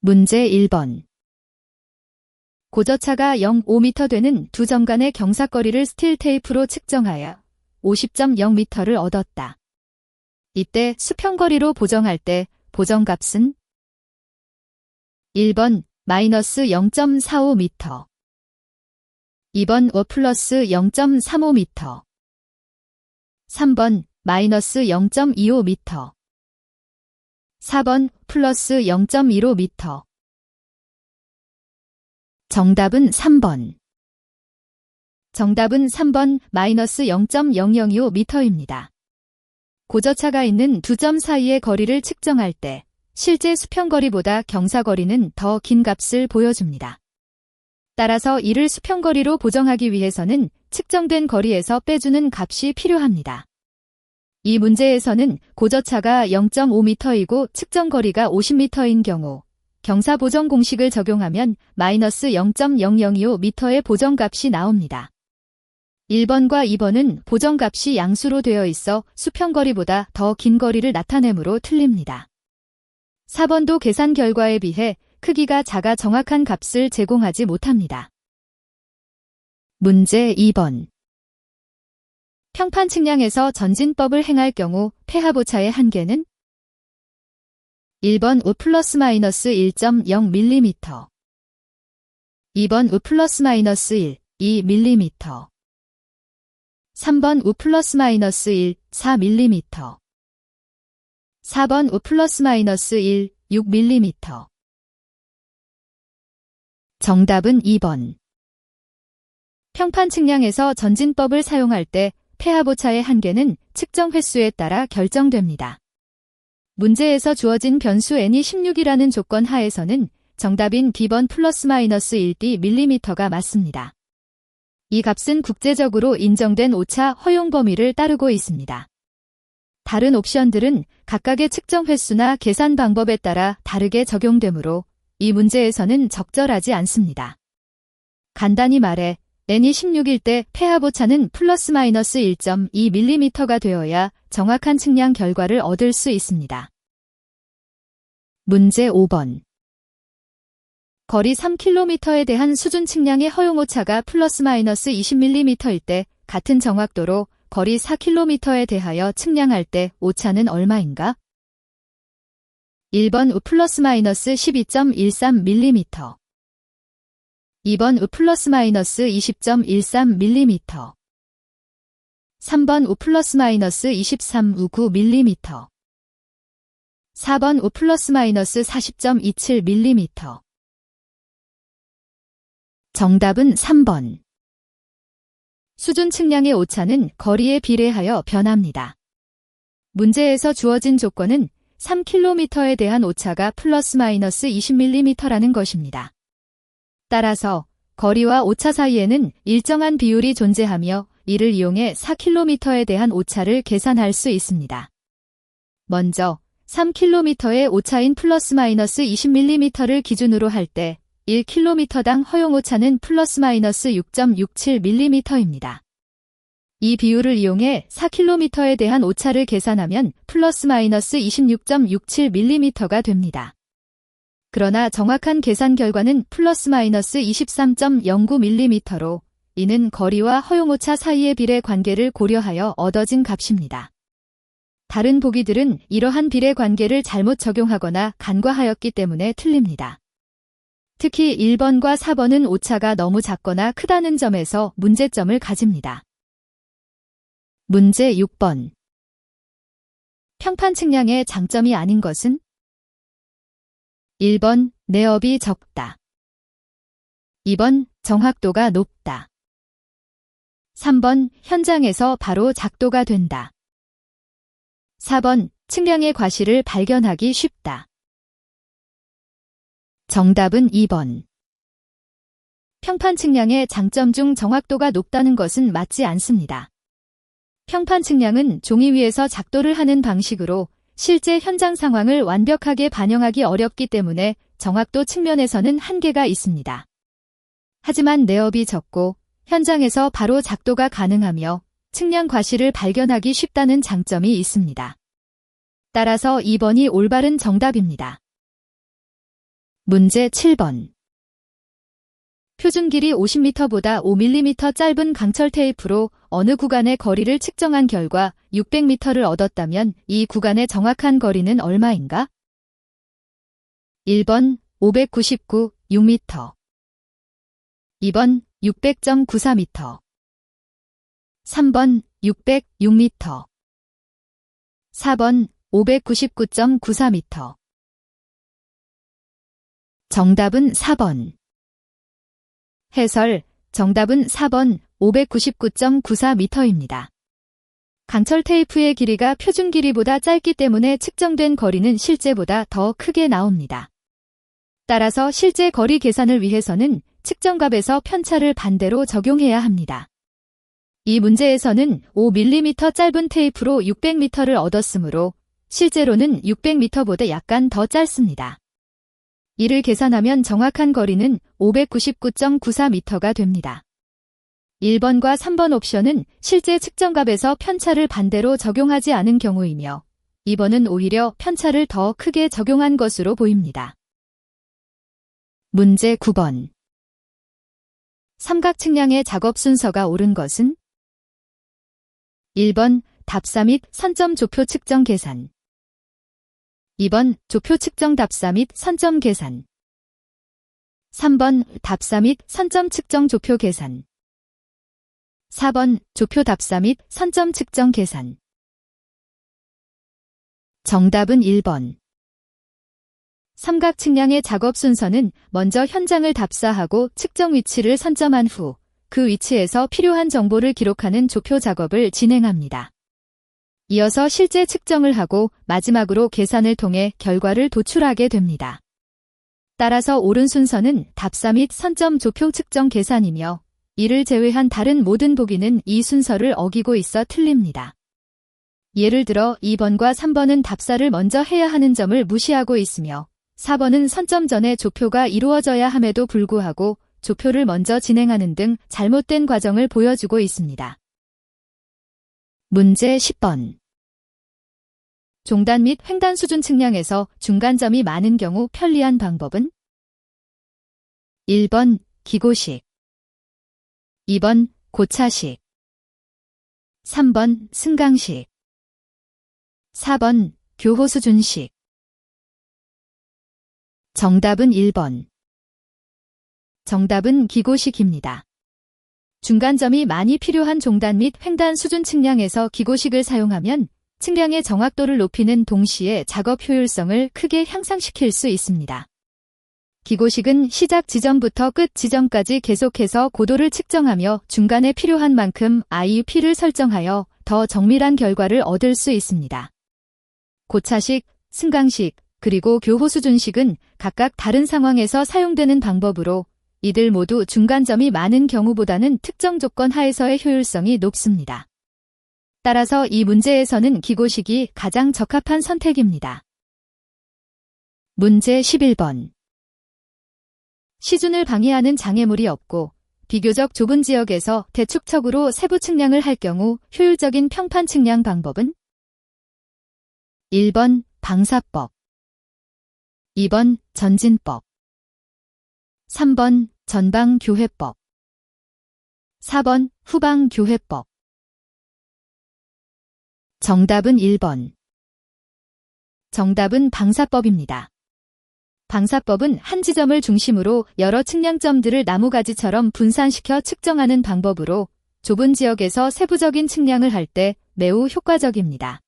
문제 1번. 고저차가 0.5m 되는 두 점 간의 경사거리를 스틸 테이프로 측정하여 50.0m를 얻었다. 이때 수평거리로 보정할 때 보정값은 1번 마이너스 0.45m, 2번 5 플러스 0.35m, 3번 마이너스 0.25m, 4번 플러스 0.15m. 정답은 3번. 정답은 3번 마이너스 0.0025m입니다. 고저차가 있는 두 점 사이의 거리를 측정할 때 실제 수평거리보다 경사거리는 더 긴 값을 보여줍니다. 따라서 이를 수평거리로 보정하기 위해서는 측정된 거리에서 빼주는 값이 필요합니다. 이 문제에서는 고저차가 0.5m이고 측정거리가 50m인 경우 경사보정 공식을 적용하면 마이너스 0.0025m의 보정값이 나옵니다. 1번과 2번은 보정값이 양수로 되어 있어 수평거리보다 더 긴 거리를 나타내므로 틀립니다. 4번도 계산 결과에 비해 크기가 작아 정확한 값을 제공하지 못합니다. 문제 2번. 평판 측량에서 전진법을 행할 경우 폐하보차의 한계는 1번 5 플러스 마이너스 1.0mm, 2번 5 플러스 마이너스 1, 2mm, 3번 5 플러스 마이너스 1, 4mm, 4번 5 플러스 마이너스 1, 6mm. 정답은 2번. 평판 측량에서 전진법을 사용할 때 폐하보차의 한계는 측정 횟수에 따라 결정됩니다. 문제에서 주어진 변수 n이 16이라는 조건 하에서는 정답인 B번 플러스 마이너스 1dm가 맞습니다. 이 값은 국제적으로 인정된 오차 허용 범위를 따르고 있습니다. 다른 옵션들은 각각의 측정 횟수나 계산 방법에 따라 다르게 적용되므로 이 문제에서는 적절하지 않습니다. 간단히 말해 n이 16일 때 폐하보차는 플러스 마이너스 1.2mm가 되어야 정확한 측량 결과를 얻을 수 있습니다. 문제 5번. 거리 3km에 대한 수준 측량의 허용오차가 플러스 마이너스 20mm일 때 같은 정확도로 거리 4km에 대하여 측량할 때 오차는 얼마인가? 1번 5 플러스 마이너스 12.13mm, 2번 5 플러스 마이너스 20.13mm, 3번 5 플러스 마이너스 23.59mm, 4번 5 플러스 마이너스 40.27mm. 정답은 3번. 수준 측량의 오차는 거리에 비례하여 변합니다. 문제에서 주어진 조건은 3km에 대한 오차가 플러스 마이너스 20mm라는 것입니다. 따라서 거리와 오차 사이에는 일정한 비율이 존재하며 이를 이용해 4km에 대한 오차를 계산할 수 있습니다. 먼저 3km의 오차인 플러스 마이너스 20mm를 기준으로 할 때 1km당 허용오차는 플러스 마이너스 6.67mm입니다. 이 비율을 이용해 4km에 대한 오차를 계산하면 플러스 마이너스 26.67mm가 됩니다. 그러나 정확한 계산 결과는 플러스 마이너스 23.09mm로 이는 거리와 허용오차 사이의 비례 관계를 고려하여 얻어진 값입니다. 다른 보기들은 이러한 비례 관계를 잘못 적용하거나 간과하였기 때문에 틀립니다. 특히 1번과 4번은 오차가 너무 작거나 크다는 점에서 문제점을 가집니다. 문제 6번. 평판 측량의 장점이 아닌 것은? 1번 내업이 적다, 2번 정확도가 높다, 3번 현장에서 바로 작도가 된다, 4번 측량의 과실을 발견하기 쉽다. 정답은 2번. 평판 측량의 장점 중 정확도가 높다는 것은 맞지 않습니다. 평판 측량은 종이 위에서 작도를 하는 방식으로 실제 현장 상황을 완벽하게 반영하기 어렵기 때문에 정확도 측면에서는 한계가 있습니다. 하지만 내업이 적고 현장에서 바로 작도가 가능하며 측량 과실을 발견하기 쉽다는 장점이 있습니다. 따라서 2번이 올바른 정답입니다. 문제 7번. 표준 길이 50m보다 5mm 짧은 강철 테이프로 어느 구간의 거리를 측정한 결과 600m를 얻었다면 이 구간의 정확한 거리는 얼마인가? 1번 599, 6m 2번 600.94m 3번 600, 6m 4번 599.94m 정답은 4번. 해설, 정답은 4번 599.94m입니다. 강철 테이프의 길이가 표준 길이보다 짧기 때문에 측정된 거리는 실제보다 더 크게 나옵니다. 따라서 실제 거리 계산을 위해서는 측정값에서 편차를 반대로 적용해야 합니다. 이 문제에서는 5mm 짧은 테이프로 600m를 얻었으므로 실제로는 600m보다 약간 더 짧습니다. 이를 계산하면 정확한 거리는 599.94m가 됩니다. 1번과 3번 옵션은 실제 측정값에서 편차를 반대로 적용하지 않은 경우이며 2번은 오히려 편차를 더 크게 적용한 것으로 보입니다. 문제 9번. 삼각측량의 작업 순서가 옳은 것은? 1번 답사 및 선점 조표 측정 계산 2번 조표 측정 답사 및 선점 계산 3번 답사 및 선점 측정 조표 계산 4번 조표 답사 및 선점 측정 계산 정답은 1번. 삼각 측량의 작업 순서는 먼저 현장을 답사하고 측정 위치를 선점한 후 그 위치에서 필요한 정보를 기록하는 조표 작업을 진행합니다. 이어서 실제 측정을 하고 마지막으로 계산을 통해 결과를 도출하게 됩니다. 따라서 옳은 순서는 답사 및 선점 조표 측정 계산이며 이를 제외한 다른 모든 보기는 이 순서를 어기고 있어 틀립니다. 예를 들어 2번과 3번은 답사를 먼저 해야 하는 점을 무시하고 있으며 4번은 선점 전에 조표가 이루어져야 함에도 불구하고 조표를 먼저 진행하는 등 잘못된 과정을 보여주고 있습니다. 문제 10번. 종단 및 횡단 수준 측량에서 중간점이 많은 경우 편리한 방법은? 1번 기고식 2번 고차식 3번 승강식 4번 교호수준식 정답은 1번. 정답은 기고식입니다. 중간점이 많이 필요한 종단 및 횡단 수준 측량에서 기고식을 사용하면 측량의 정확도를 높이는 동시에 작업 효율성을 크게 향상시킬 수 있습니다. 기고식은 시작 지점부터 끝 지점까지 계속해서 고도를 측정하며 중간에 필요한 만큼 IUP를 설정하여 더 정밀한 결과를 얻을 수 있습니다. 고차식, 승강식, 그리고 교호수준식은 각각 다른 상황에서 사용되는 방법으로 이들 모두 중간점이 많은 경우보다는 특정 조건 하에서의 효율성이 높습니다. 따라서 이 문제에서는 기고식이 가장 적합한 선택입니다. 문제 11번. 시준을 방해하는 장애물이 없고 비교적 좁은 지역에서 대축척으로 세부 측량을 할 경우 효율적인 평판 측량 방법은? 1번 방사법 2번 전진법 3번 전방교회법 4번 후방교회법 정답은 1번. 정답은 방사법입니다. 방사법은 한 지점을 중심으로 여러 측량점들을 나무가지처럼 분산시켜 측정하는 방법으로 좁은 지역에서 세부적인 측량을 할 때 매우 효과적입니다.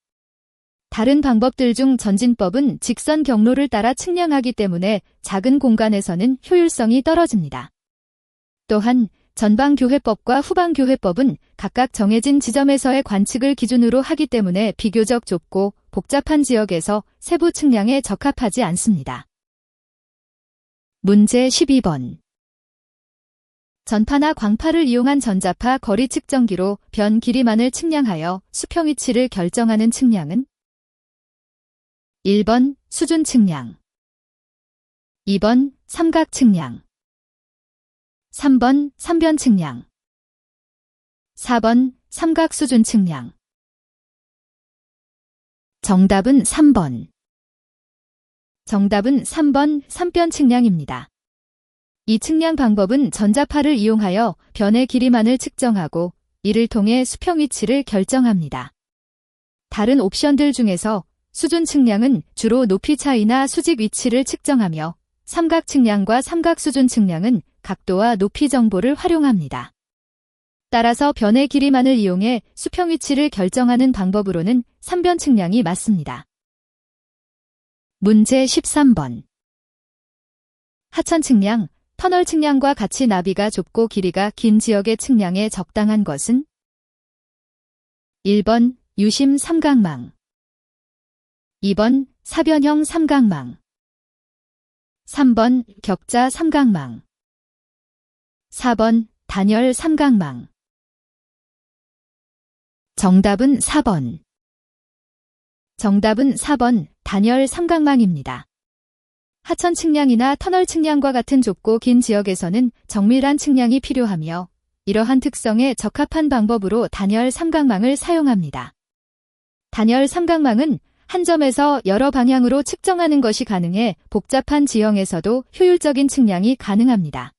다른 방법들 중 전진법은 직선 경로를 따라 측량하기 때문에 작은 공간에서는 효율성이 떨어집니다. 또한 전방교회법과 후방교회법은 각각 정해진 지점에서의 관측을 기준으로 하기 때문에 비교적 좁고 복잡한 지역에서 세부 측량에 적합하지 않습니다. 문제 12번. 전파나 광파를 이용한 전자파 거리 측정기로 변 길이만을 측량하여 수평 위치를 결정하는 측량은? 1번 수준 측량 2번 삼각 측량 3번 삼변 측량 4번 삼각 수준 측량 정답은 3번. 정답은 3번 3변 측량입니다. 이 측량 방법은 전자파를 이용하여 변의 길이만을 측정하고 이를 통해 수평 위치를 결정합니다. 다른 옵션들 중에서 수준 측량은 주로 높이 차이나 수직 위치를 측정하며 삼각 측량과 삼각 수준 측량은 각도와 높이 정보를 활용합니다. 따라서 변의 길이만을 이용해 수평 위치를 결정하는 방법으로는 3변 측량이 맞습니다. 문제 13번. 하천 측량, 터널 측량과 같이 나비가 좁고 길이가 긴 지역의 측량에 적당한 것은? 1번 유심 삼각망, 2번 사변형 삼각망, 3번 격자 삼각망, 4번 단열 삼각망. 정답은 4번. 정답은 4번 단열 삼각망입니다. 하천 측량이나 터널 측량과 같은 좁고 긴 지역에서는 정밀한 측량이 필요하며 이러한 특성에 적합한 방법으로 단열 삼각망을 사용합니다. 단열 삼각망은 한 점에서 여러 방향으로 측정하는 것이 가능해 복잡한 지형에서도 효율적인 측량이 가능합니다.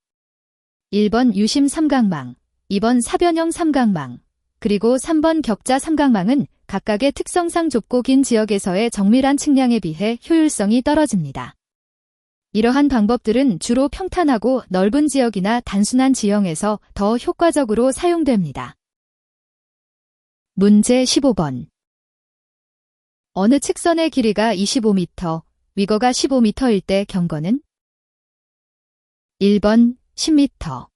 1번 유심 삼각망, 2번 사변형 삼각망, 그리고 3번 격자 삼각망은 각각의 특성상 좁고 긴 지역에서의 정밀한 측량에 비해 효율성이 떨어집니다. 이러한 방법들은 주로 평탄하고 넓은 지역이나 단순한 지형에서 더 효과적으로 사용됩니다. 문제 15번. 어느 측선의 길이가 25m, 위거가 15m일 때 경거는? 1번 10m,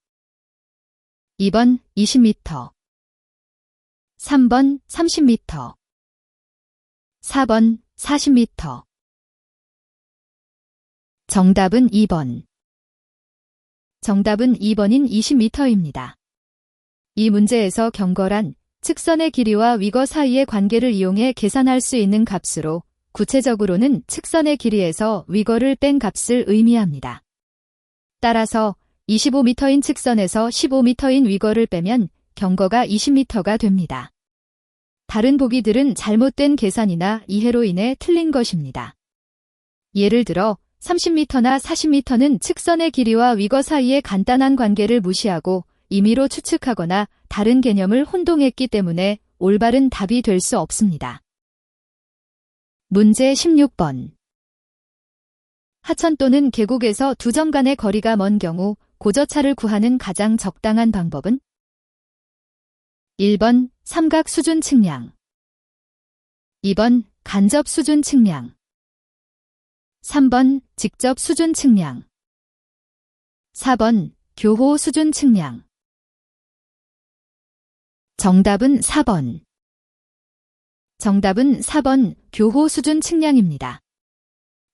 2번 20m, 3번 30m, 4번 40m. 정답은 2번. 정답은 2번인 20m입니다. 이 문제에서 경거란 측선의 길이와 위거 사이의 관계를 이용해 계산할 수 있는 값으로 구체적으로는 측선의 길이에서 위거를 뺀 값을 의미합니다. 따라서 25m인 측선에서 15m인 위거를 빼면 경거가 20m가 됩니다. 다른 보기들은 잘못된 계산이나 이해로 인해 틀린 것입니다. 예를 들어 30m나 40m는 측선의 길이와 위거 사이의 간단한 관계를 무시하고 임의로 추측하거나 다른 개념을 혼동했기 때문에 올바른 답이 될 수 없습니다. 문제 16번. 하천 또는 계곡에서 두 점 간의 거리가 먼 경우 고저차를 구하는 가장 적당한 방법은? 1번 삼각 수준 측량, 2번 간접 수준 측량, 3번 직접 수준 측량, 4번 교호 수준 측량. 정답은 4번. 정답은 4번 교호 수준 측량입니다.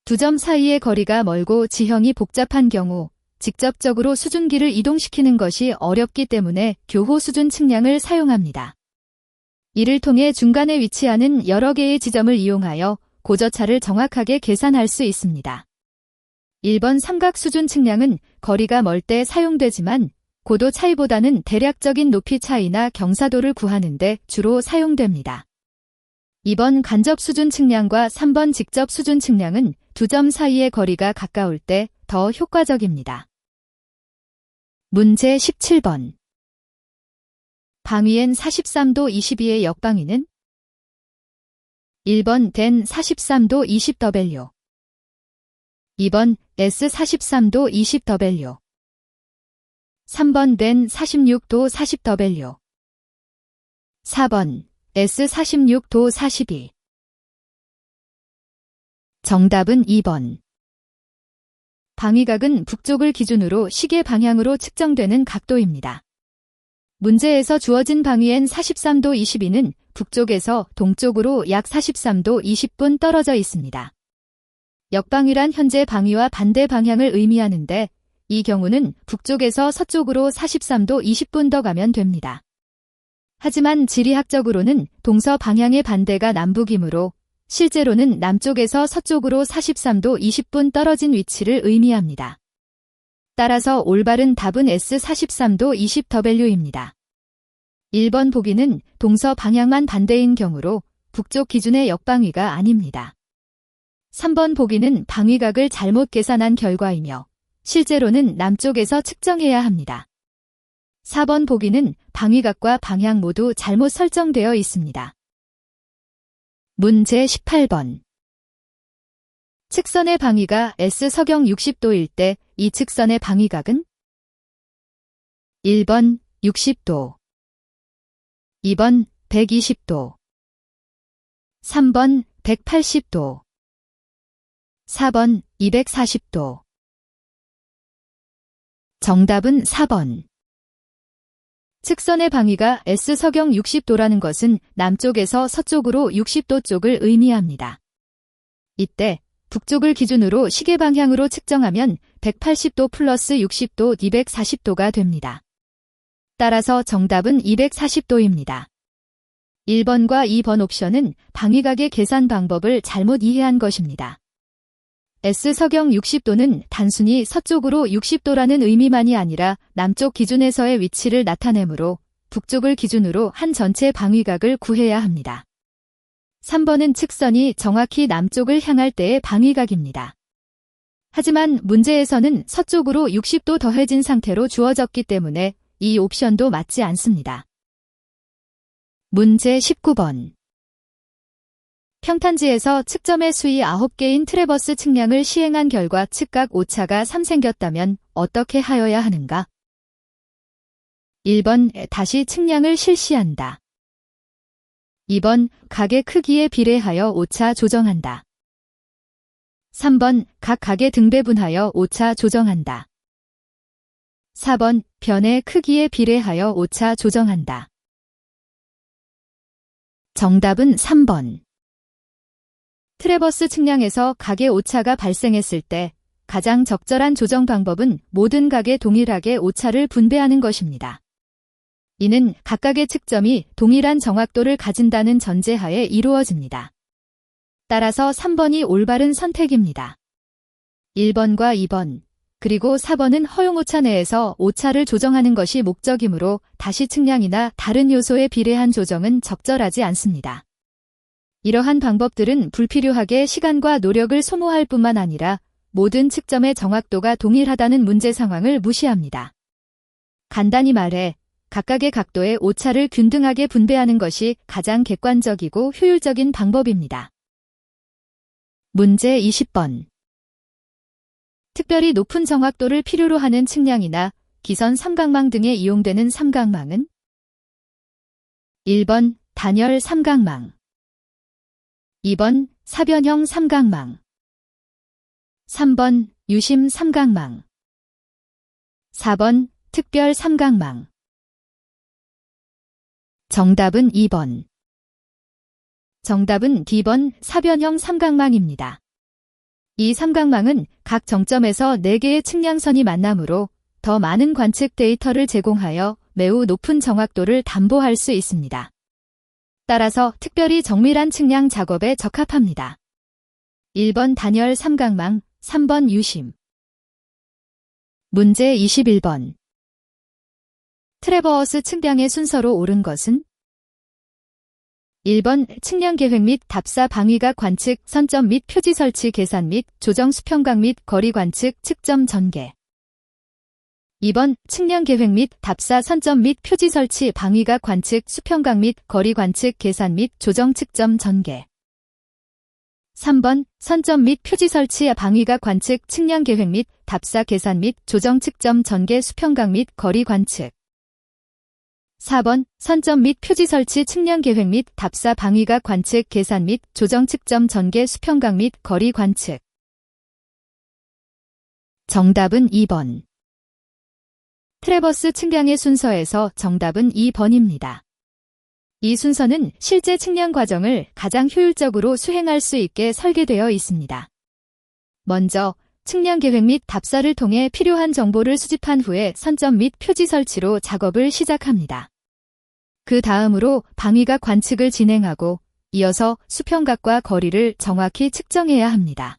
두 점 사이의 거리가 멀고 지형이 복잡한 경우 직접적으로 수준기를 이동시키는 것이 어렵기 때문에 교호 수준 측량을 사용합니다. 이를 통해 중간에 위치하는 여러 개의 지점을 이용하여 고저차를 정확하게 계산할 수 있습니다. 1번 삼각 수준 측량은 거리가 멀 때 사용되지만 고도 차이보다는 대략적인 높이 차이나 경사도를 구하는 데 주로 사용됩니다. 2번 간접 수준 측량과 3번 직접 수준 측량은 두 점 사이의 거리가 가까울 때 더 효과적입니다. 문제 17번. 방위엔 43도 22의 역방위는? 1번 댄 43도 20W, 2번 S 43도 20W, 3번 댄 46도 40W, 4번 S 46도 42. 정답은 2번. 방위각은 북쪽을 기준으로 시계 방향으로 측정되는 각도입니다. 문제에서 주어진 방위엔 43도 22는 북쪽에서 동쪽으로 약 43도 20분 떨어져 있습니다. 역방위란 현재 방위와 반대 방향을 의미하는데 이 경우는 북쪽에서 서쪽으로 43도 20분 더 가면 됩니다. 하지만 지리학적으로는 동서 방향의 반대가 남북이므로 실제로는 남쪽에서 서쪽으로 43도 20분 떨어진 위치를 의미합니다. 따라서 올바른 답은 S 43도 20W입니다. 1번 보기는 동서 방향만 반대인 경우로 북쪽 기준의 역방위가 아닙니다. 3번 보기는 방위각을 잘못 계산한 결과이며 실제로는 남쪽에서 측정해야 합니다. 4번 보기는 방위각과 방향 모두 잘못 설정되어 있습니다. 문제 18번. 측선의 방위가 S서경 60도일 때 이 측선의 방위각은 1번 60도, 2번 120도, 3번 180도, 4번 240도. 정답은 4번. 측선의 방위가 S서경 60도라는 것은 남쪽에서 서쪽으로 60도 쪽을 의미합니다. 이때 북쪽을 기준으로 시계 방향으로 측정하면 180도 플러스 60도 240도가 됩니다. 따라서 정답은 240도입니다. 1번과 2번 옵션은 방위각의 계산 방법을 잘못 이해한 것입니다. S서경 60도는 단순히 서쪽으로 60도라는 의미만이 아니라 남쪽 기준에서의 위치를 나타내므로 북쪽을 기준으로 한 전체 방위각을 구해야 합니다. 3번은 측선이 정확히 남쪽을 향할 때의 방위각입니다. 하지만 문제에서는 서쪽으로 60도 더해진 상태로 주어졌기 때문에 이 옵션도 맞지 않습니다. 문제 19번. 평탄지에서 측점의 수위 9개인 트래버스 측량을 시행한 결과 측각 오차가 3 생겼다면 어떻게 하여야 하는가? 1번 다시 측량을 실시한다. 2번 각의 크기에 비례하여 오차 조정한다. 3번 각 각의 등배분하여 오차 조정한다. 4번 변의 크기에 비례하여 오차 조정한다. 정답은 3번. 트래버스 측량에서 각의 오차가 발생했을 때 가장 적절한 조정 방법은 모든 각에 동일하게 오차를 분배하는 것입니다. 이는 각각의 측점이 동일한 정확도를 가진다는 전제하에 이루어집니다. 따라서 3번이 올바른 선택입니다. 1번과 2번, 그리고 4번은 허용오차 내에서 오차를 조정하는 것이 목적이므로 다시 측량이나 다른 요소에 비례한 조정은 적절하지 않습니다. 이러한 방법들은 불필요하게 시간과 노력을 소모할 뿐만 아니라 모든 측점의 정확도가 동일하다는 문제 상황을 무시합니다. 간단히 말해 각각의 각도의 오차를 균등하게 분배하는 것이 가장 객관적이고 효율적인 방법입니다. 문제 20번. 특별히 높은 정확도를 필요로 하는 측량이나 기선 삼각망 등에 이용되는 삼각망은 1번 단열 삼각망, 2번 사변형 삼각망, 3번 유심 삼각망, 4번 특별 삼각망. 정답은 2번. 정답은 D번 사변형 삼각망입니다. 이 삼각망은 각 정점에서 4개의 측량선이 만나므로 더 많은 관측 데이터를 제공하여 매우 높은 정확도를 담보할 수 있습니다. 따라서 특별히 정밀한 측량 작업에 적합합니다. 1번 단열 삼각망, 3번 유심. 문제 21번. 트래버스 측량의 순서로 옳은 것은 1번 측량 계획 및 답사 방위각 관측 선점 및 표지 설치 계산 및 조정 수평각 및 거리 관측 측점 전개. 2번 측량 계획 및 답사 선점 및 표지 설치 방위각 관측 수평각 및 거리 관측 계산 및 조정 측점 전개. 3번 선점 및 표지 설치 방위각 관측 측량 계획 및 답사 계산 및 조정 측점 전개 수평각 및 거리 관측. 4번 선점 및 표지 설치 측량 계획 및 답사 방위각 관측 계산 및 조정 측점 전개 수평각 및 거리 관측. 정답은 2번. 트래버스 측량의 순서에서 정답은 2번입니다. 이 순서는 실제 측량 과정을 가장 효율적으로 수행할 수 있게 설계되어 있습니다. 먼저 측량 계획 및 답사를 통해 필요한 정보를 수집한 후에 선점 및 표지 설치로 작업을 시작합니다. 그 다음으로 방위각 관측을 진행하고 이어서 수평각과 거리를 정확히 측정해야 합니다.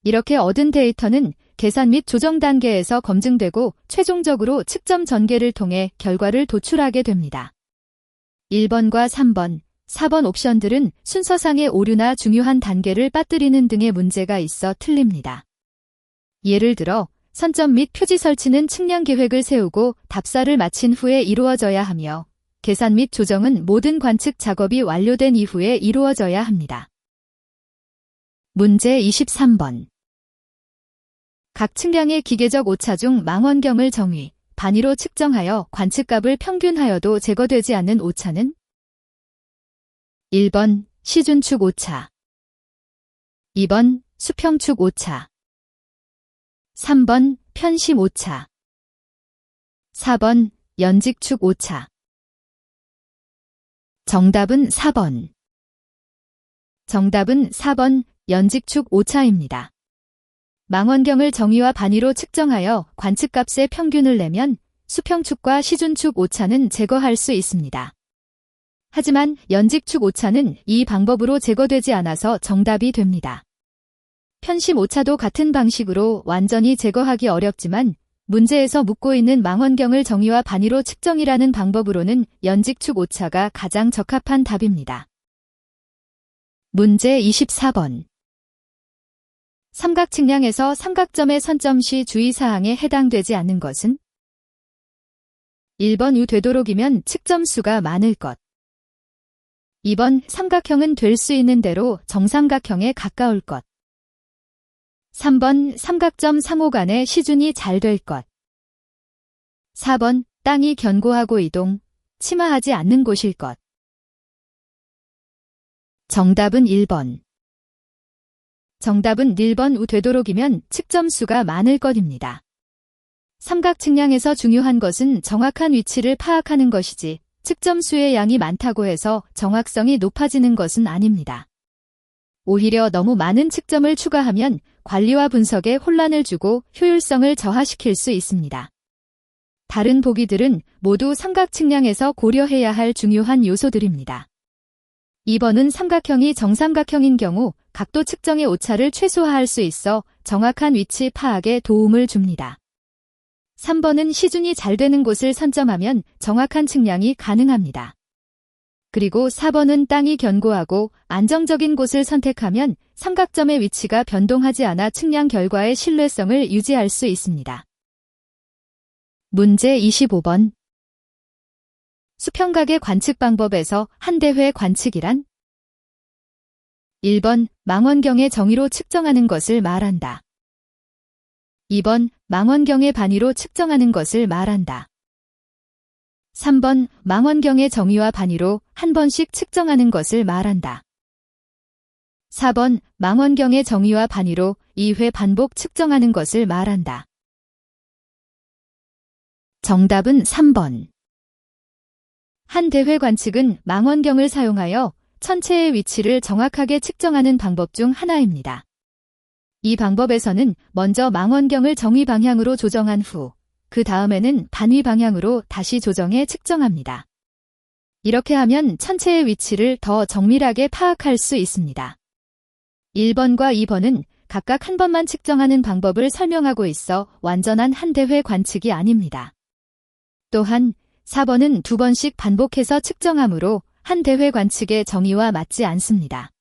이렇게 얻은 데이터는 계산 및 조정 단계에서 검증되고 최종적으로 측점 전개를 통해 결과를 도출하게 됩니다. 1번과 3번, 4번 옵션들은 순서상의 오류나 중요한 단계를 빠뜨리는 등의 문제가 있어 틀립니다. 예를 들어 선점 및 표지 설치는 측량 계획을 세우고 답사를 마친 후에 이루어져야 하며 계산 및 조정은 모든 관측 작업이 완료된 이후에 이루어져야 합니다. 문제 23번. 각 측량의 기계적 오차 중 망원경을 정의, 반의로 측정하여 관측값을 평균하여도 제거되지 않는 오차는? 1번 시준축 오차, 2번 수평축 오차, 3번 편심 오차, 4번 연직축 오차. 정답은 4번. 정답은 4번 연직축 오차입니다. 망원경을 정의와 반의로 측정하여 관측값의 평균을 내면 수평축과 시준축 오차는 제거할 수 있습니다. 하지만 연직축 오차는 이 방법으로 제거되지 않아서 정답이 됩니다. 편심 오차도 같은 방식으로 완전히 제거하기 어렵지만 문제에서 묻고 있는 망원경을 정의와 반의로 측정이라는 방법으로는 연직축 오차가 가장 적합한 답입니다. 문제 24번. 삼각 측량에서 삼각점의 선점 시 주의사항에 해당되지 않는 것은? 1번 우 되도록이면 측점수가 많을 것, 2번 삼각형은 될 수 있는 대로 정삼각형에 가까울 것, 3번 삼각점 상호 간의 시준이 잘 될 것, 4번 땅이 견고하고 이동, 침하하지 않는 곳일 것. 정답은 1번. 정답은 1번 우 되도록이면 측점수가 많을 것입니다. 삼각 측량에서 중요한 것은 정확한 위치를 파악하는 것이지 측점수의 양이 많다고 해서 정확성이 높아지는 것은 아닙니다. 오히려 너무 많은 측점을 추가하면 관리와 분석에 혼란을 주고 효율성을 저하시킬 수 있습니다. 다른 보기들은 모두 삼각 측량에서 고려해야 할 중요한 요소들입니다. 2번은 삼각형이 정삼각형인 경우 각도 측정의 오차를 최소화할 수 있어 정확한 위치 파악에 도움을 줍니다. 3번은 시준이 잘 되는 곳을 선점하면 정확한 측량이 가능합니다. 그리고 4번은 땅이 견고하고 안정적인 곳을 선택하면 삼각점의 위치가 변동하지 않아 측량 결과의 신뢰성을 유지할 수 있습니다. 문제 25번. 수평각의 관측 방법에서 한대회 관측이란? 1번 망원경의 정의로 측정하는 것을 말한다. 2번 망원경의 반의로 측정하는 것을 말한다. 3번 망원경의 정의와 반의로 한 번씩 측정하는 것을 말한다. 4번 망원경의 정의와 반의로 2회 반복 측정하는 것을 말한다. 정답은 3번. 한대회 관측은 망원경을 사용하여 천체의 위치를 정확하게 측정하는 방법 중 하나입니다. 이 방법에서는 먼저 망원경을 정의 방향으로 조정한 후 그 다음에는 반의 방향으로 다시 조정해 측정합니다. 이렇게 하면 천체의 위치를 더 정밀하게 파악할 수 있습니다. 1번과 2번은 각각 한 번만 측정하는 방법을 설명하고 있어 완전한 한대회 관측이 아닙니다. 또한 4번은 두 번씩 반복해서 측정하므로 한대회 관측의 정의와 맞지 않습니다.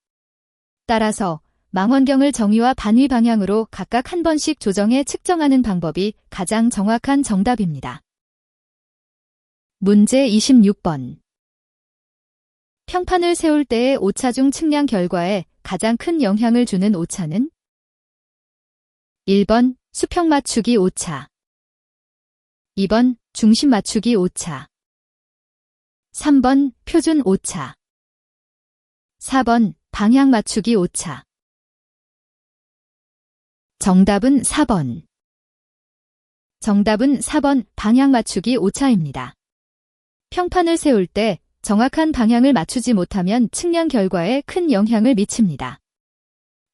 따라서 망원경을 정의와 반의 방향으로 각각 한 번씩 조정해 측정하는 방법이 가장 정확한 정답입니다. 문제 26번. 평판을 세울 때의 오차 중 측량 결과에 가장 큰 영향을 주는 오차는? 1번 수평 맞추기 오차, 2번 중심 맞추기 오차, 3번 표준 오차, 4번 방향 맞추기 오차. 정답은 4번. 정답은 4번 방향 맞추기 오차입니다. 평판을 세울 때 정확한 방향을 맞추지 못하면 측량 결과에 큰 영향을 미칩니다.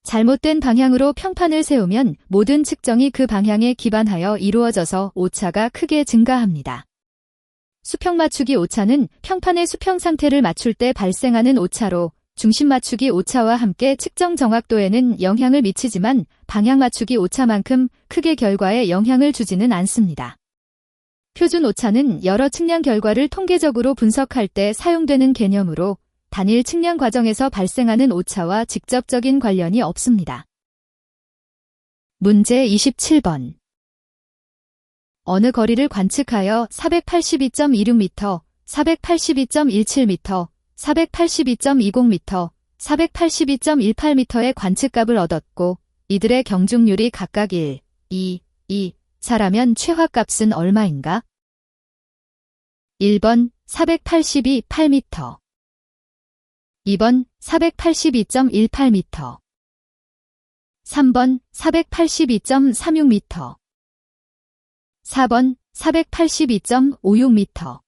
잘못된 방향으로 평판을 세우면 모든 측정이 그 방향에 기반하여 이루어져서 오차가 크게 증가합니다. 수평 맞추기 오차는 평판의 수평 상태를 맞출 때 발생하는 오차로 중심 맞추기 오차와 함께 측정 정확도에는 영향을 미치지만 방향 맞추기 오차만큼 크게 결과에 영향을 주지는 않습니다. 표준 오차는 여러 측량 결과를 통계적으로 분석할 때 사용되는 개념으로 단일 측량 과정에서 발생하는 오차와 직접적인 관련이 없습니다. 문제 27번. 어느 거리를 관측하여 482.26m, 482.17m, 482.20m, 482.18m의 관측값을 얻었고 이들의 경중률이 각각 1, 2, 4라면 최화값은 얼마인가? 1번 482.8m 2번 482.18m 3번 482.36m 4번 482.56m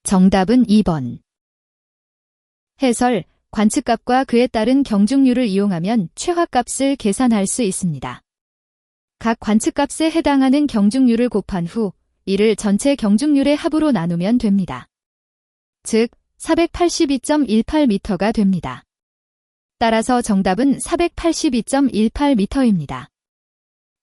정답은 2번. 해설, 관측값과 그에 따른 경중률을 이용하면 최화값을 계산할 수 있습니다. 각 관측값에 해당하는 경중률을 곱한 후 이를 전체 경중률의 합으로 나누면 됩니다. 즉 482.18m가 됩니다. 따라서 정답은 482.18m입니다.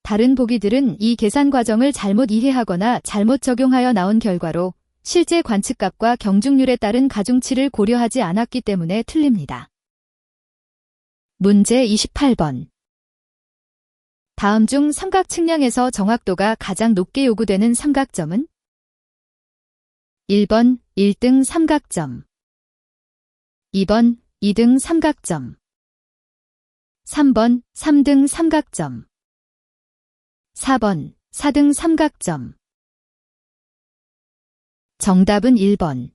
다른 보기들은 이 계산 과정을 잘못 이해하거나 잘못 적용하여 나온 결과로 실제 관측값과 경중률에 따른 가중치를 고려하지 않았기 때문에 틀립니다. 문제 28번. 다음 중 삼각 측량에서 정확도가 가장 높게 요구되는 삼각점은? 1번 1등 삼각점 2번 2등 삼각점 3번 3등 삼각점 4번 4등 삼각점 정답은 1번.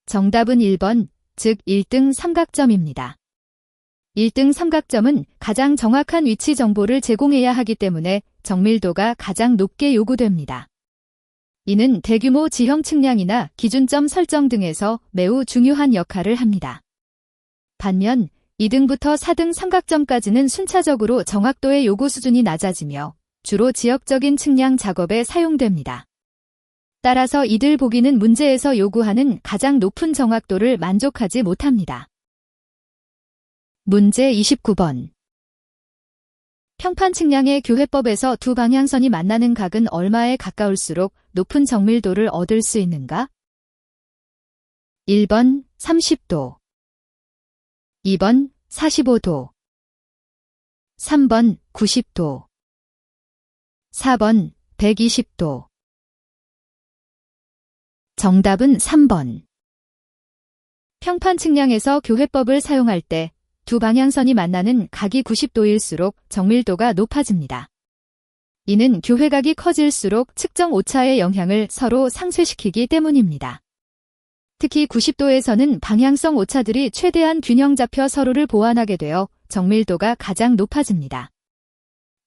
정답은 1번, 즉 1등 삼각점입니다. 1등 삼각점은 가장 정확한 위치 정보를 제공해야 하기 때문에 정밀도가 가장 높게 요구됩니다. 이는 대규모 지형 측량이나 기준점 설정 등에서 매우 중요한 역할을 합니다. 반면 2등부터 4등 삼각점까지는 순차적으로 정확도의 요구 수준이 낮아지며 주로 지역적인 측량 작업에 사용됩니다. 따라서 이들 보기는 문제에서 요구하는 가장 높은 정확도를 만족하지 못합니다. 문제 29번. 평판 측량의 교회법에서 두 방향선이 만나는 각은 얼마에 가까울수록 높은 정밀도를 얻을 수 있는가? 1번 30도 2번 45도 3번 90도 4번 120도 정답은 3번. 평판 측량에서 교회법을 사용할 때 두 방향선이 만나는 각이 90도일수록 정밀도가 높아집니다. 이는 교회각이 커질수록 측정 오차의 영향을 서로 상쇄시키기 때문입니다. 특히 90도에서는 방향성 오차들이 최대한 균형 잡혀 서로를 보완하게 되어 정밀도가 가장 높아집니다.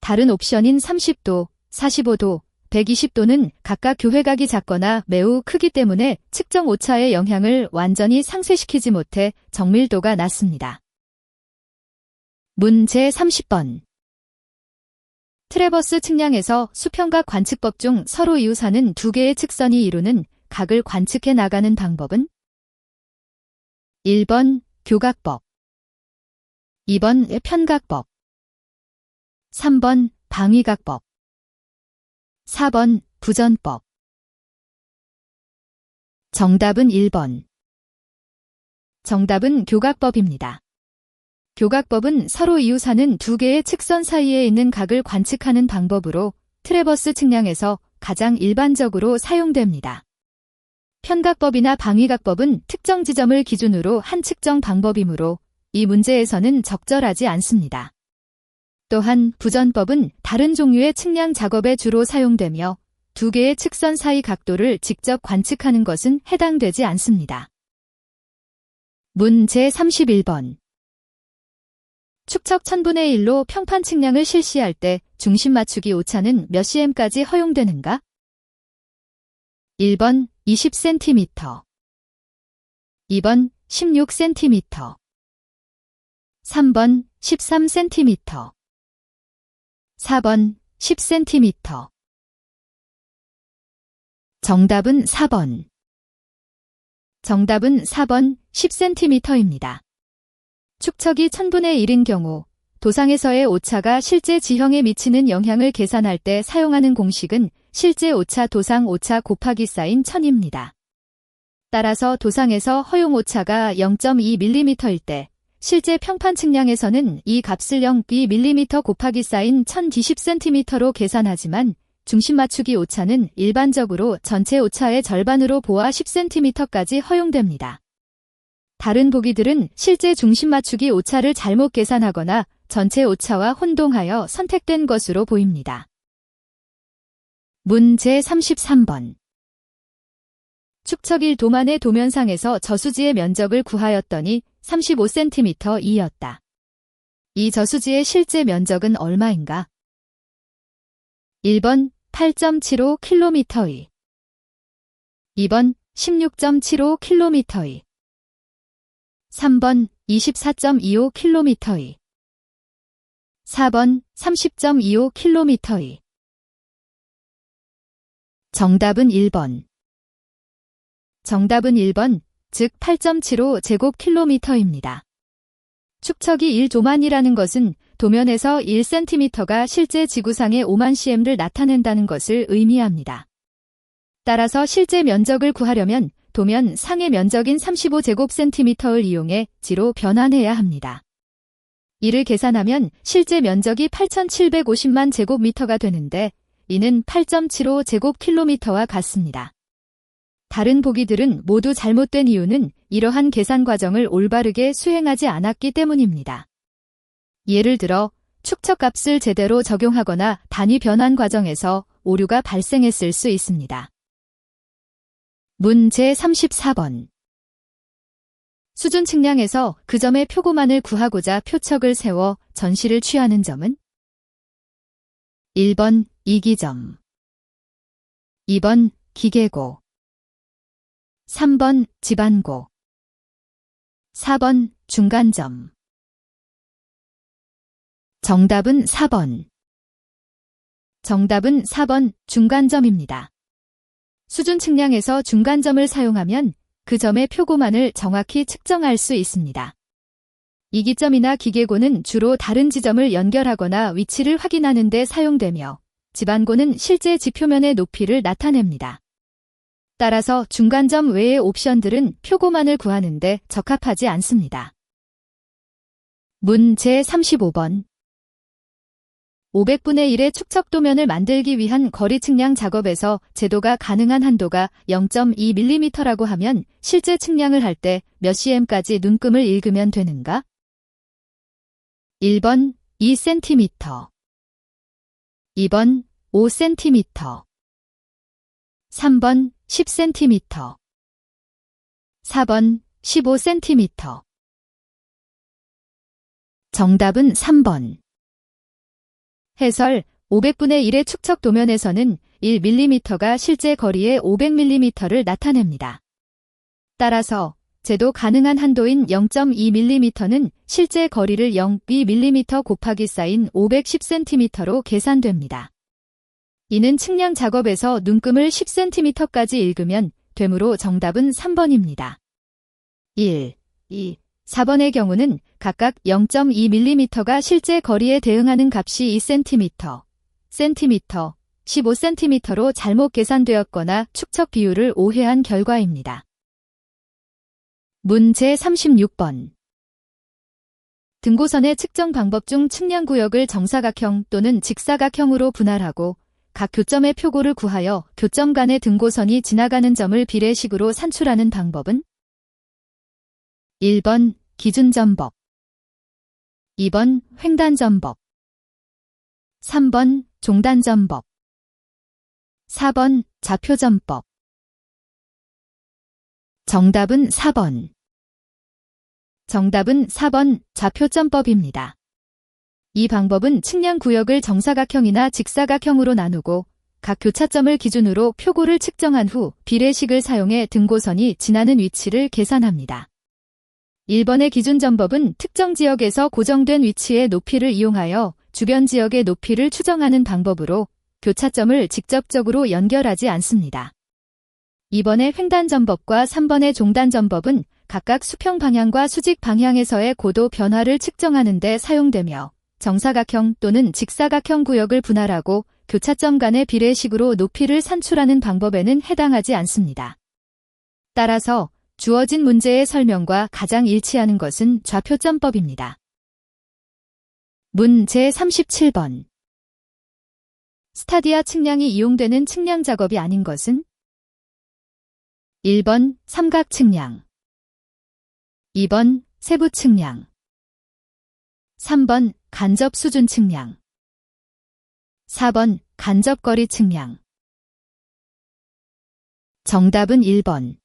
다른 옵션인 30도, 45도, 120도는 각각 교회각이 작거나 매우 크기 때문에 측정 오차의 영향을 완전히 상쇄시키지 못해 정밀도가 낮습니다. 문제 30번. 트래버스 측량에서 수평각 관측법 중 서로 이웃하는 두 개의 측선이 이루는 각을 관측해 나가는 방법은? 1번 교각법 2번 편각법 3번 방위각법 4번 부전법 정답은 1번. 정답은 교각법입니다. 교각법은 서로 이웃하는 두 개의 측선 사이에 있는 각을 관측하는 방법으로 트래버스 측량에서 가장 일반적으로 사용됩니다. 편각법이나 방위각법은 특정 지점을 기준으로 한 측정 방법이므로 이 문제에서는 적절하지 않습니다. 또한 부전법은 다른 종류의 측량 작업에 주로 사용되며 두 개의 측선 사이 각도를 직접 관측하는 것은 해당되지 않습니다. 문제 31번. 축척 1000분의 1로 평판 측량을 실시할 때 중심 맞추기 오차는 몇 cm까지 허용되는가? 1번 20cm 2번 16cm 3번 13cm 4번 10cm 정답은 4번. 정답은 4번 10cm입니다. 축척이 1000분의 1인 경우 도상에서의 오차가 실제 지형에 미치는 영향을 계산할 때 사용하는 공식은 실제 오차 도상 오차 곱하기 사인 1000입니다. 따라서 도상에서 허용 오차가 0.2mm일 때 실제 평판 측량에서는 이 값을 0.2mm 곱하기 사인 1020cm로 계산하지만 중심 맞추기 오차는 일반적으로 전체 오차의 절반으로 보아 10cm까지 허용됩니다. 다른 보기들은 실제 중심 맞추기 오차를 잘못 계산하거나 전체 오차와 혼동하여 선택된 것으로 보입니다. 문 제33번. 축척 1도만의 도면상에서 저수지의 면적을 구하였더니 35cm 이었다. 이 저수지의 실제 면적은 얼마인가? 1번 8.75km2 2번 16.75km2 3번 24.25km2 4번 30.25km2 정답은 1번. 정답은 1번, 즉 8.75제곱킬로미터입니다. 축척이 1조만이라는 것은 도면에서 1cm가 실제 지구상의 5만 cm를 나타낸다는 것을 의미합니다. 따라서 실제 면적을 구하려면 도면 상의 면적인 35제곱cm를 이용해 지로 변환해야 합니다. 이를 계산하면 실제 면적이 8,750만 제곱미터가 되는데 이는 8.75제곱킬로미터와 같습니다. 다른 보기들은 모두 잘못된 이유는 이러한 계산 과정을 올바르게 수행하지 않았기 때문입니다. 예를 들어 축척 값을 제대로 적용하거나 단위 변환 과정에서 오류가 발생했을 수 있습니다. 문 제34번. 수준 측량에서 그 점의 표고만을 구하고자 표척을 세워 전시를 취하는 점은? 1번 이기점 2번 기계고 3번 지반고 4번 중간점 정답은 4번. 정답은 4번 중간점입니다. 수준 측량에서 중간점을 사용하면 그 점의 표고만을 정확히 측정할 수 있습니다. 이기점이나 기계고는 주로 다른 지점을 연결하거나 위치를 확인하는 데 사용되며 지반고는 실제 지표면의 높이를 나타냅니다. 따라서 중간점 외의 옵션들은 표고만을 구하는 데 적합하지 않습니다. 문 제35번. 500분의 1의 축척 도면을 만들기 위한 거리 측량 작업에서 제도가 가능한 한도가 0.2mm라고 하면 실제 측량을 할 때 몇 cm까지 눈금을 읽으면 되는가? 1번 2cm 2번 5cm 3번 10cm 4번 15cm 정답은 3번. 해설 500분의 1의 축척 도면에서는 1mm가 실제 거리의 500mm를 나타냅니다. 따라서 제도 가능한 한도인 0.2mm는 실제 거리를 0.2mm 곱하기 사인 510cm로 계산됩니다. 이는 측량 작업에서 눈금을 10cm까지 읽으면 되므로 정답은 3번입니다. 1, 2, 4번의 경우는 각각 0.2mm가 실제 거리에 대응하는 값이 2cm, cm, 15cm로 잘못 계산되었거나 축척 비율을 오해한 결과입니다. 문 제36번. 등고선의 측정 방법 중 측량구역을 정사각형 또는 직사각형으로 분할하고 각 교점의 표고를 구하여 교점 간의 등고선이 지나가는 점을 비례식으로 산출하는 방법은? 1번 기준점법 2번 횡단점법 3번 종단점법 4번 좌표점법 정답은 4번. 정답은 4번 좌표점법입니다. 이 방법은 측량 구역을 정사각형이나 직사각형으로 나누고 각 교차점을 기준으로 표고를 측정한 후 비례식을 사용해 등고선이 지나는 위치를 계산합니다. 1번의 기준점법은 특정 지역에서 고정된 위치의 높이를 이용하여 주변 지역의 높이를 추정하는 방법으로 교차점을 직접적으로 연결하지 않습니다. 2번의 횡단점법과 3번의 종단점법은 각각 수평 방향과 수직 방향에서의 고도 변화를 측정하는 데 사용되며 정사각형 또는 직사각형 구역을 분할하고 교차점 간의 비례식으로 높이를 산출하는 방법에는 해당하지 않습니다. 따라서 주어진 문제의 설명과 가장 일치하는 것은 좌표점법입니다. 문 제37번. 스타디아 측량이 이용되는 측량 작업이 아닌 것은? 1번 삼각 측량, 2번 세부 측량, 3번 간접 수준 측량, 4번 간접거리 측량. 정답은 1번.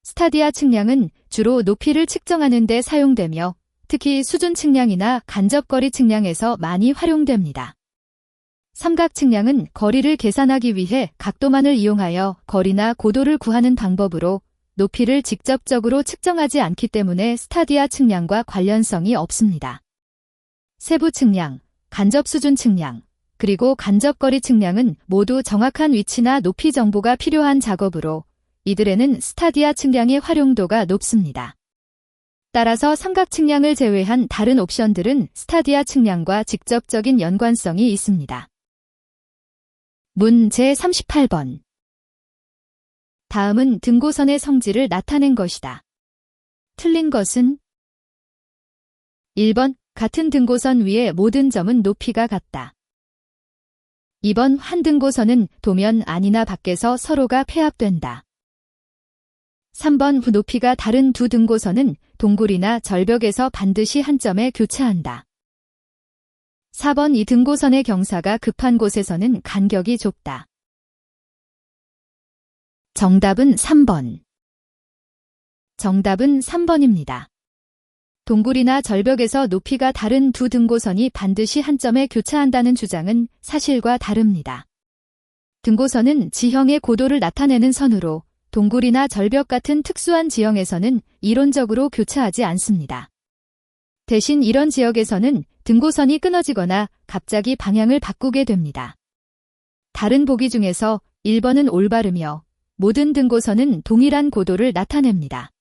스타디아 측량은 주로 높이를 측정하는 데 사용되며 특히 수준 측량이나 간접거리 측량에서 많이 활용됩니다. 삼각 측량은 거리를 계산하기 위해 각도만을 이용하여 거리나 고도를 구하는 방법으로 높이를 직접적으로 측정하지 않기 때문에 스타디아 측량과 관련성이 없습니다. 세부 측량, 간접 수준 측량, 그리고 간접거리 측량은 모두 정확한 위치나 높이 정보가 필요한 작업으로 이들에는 스타디아 측량의 활용도가 높습니다. 따라서 삼각 측량을 제외한 다른 옵션들은 스타디아 측량과 직접적인 연관성이 있습니다. 문 제38번. 다음은 등고선의 성질을 나타낸 것이다. 틀린 것은? 1번 같은 등고선 위의 모든 점은 높이가 같다. 2번 한 등고선은 도면 안이나 밖에서 서로가 폐합된다. 3번 높이가 다른 두 등고선은 동굴이나 절벽에서 반드시 한 점에 교차한다. 4번 이 등고선의 경사가 급한 곳에서는 간격이 좁다. 정답은 3번. 정답은 3번입니다. 동굴이나 절벽에서 높이가 다른 두 등고선이 반드시 한 점에 교차한다는 주장은 사실과 다릅니다. 등고선은 지형의 고도를 나타내는 선으로 동굴이나 절벽 같은 특수한 지형에서는 이론적으로 교차하지 않습니다. 대신 이런 지역에서는 등고선이 끊어지거나 갑자기 방향을 바꾸게 됩니다. 다른 보기 중에서 1번은 올바르며 모든 등고선은 동일한 고도를 나타냅니다.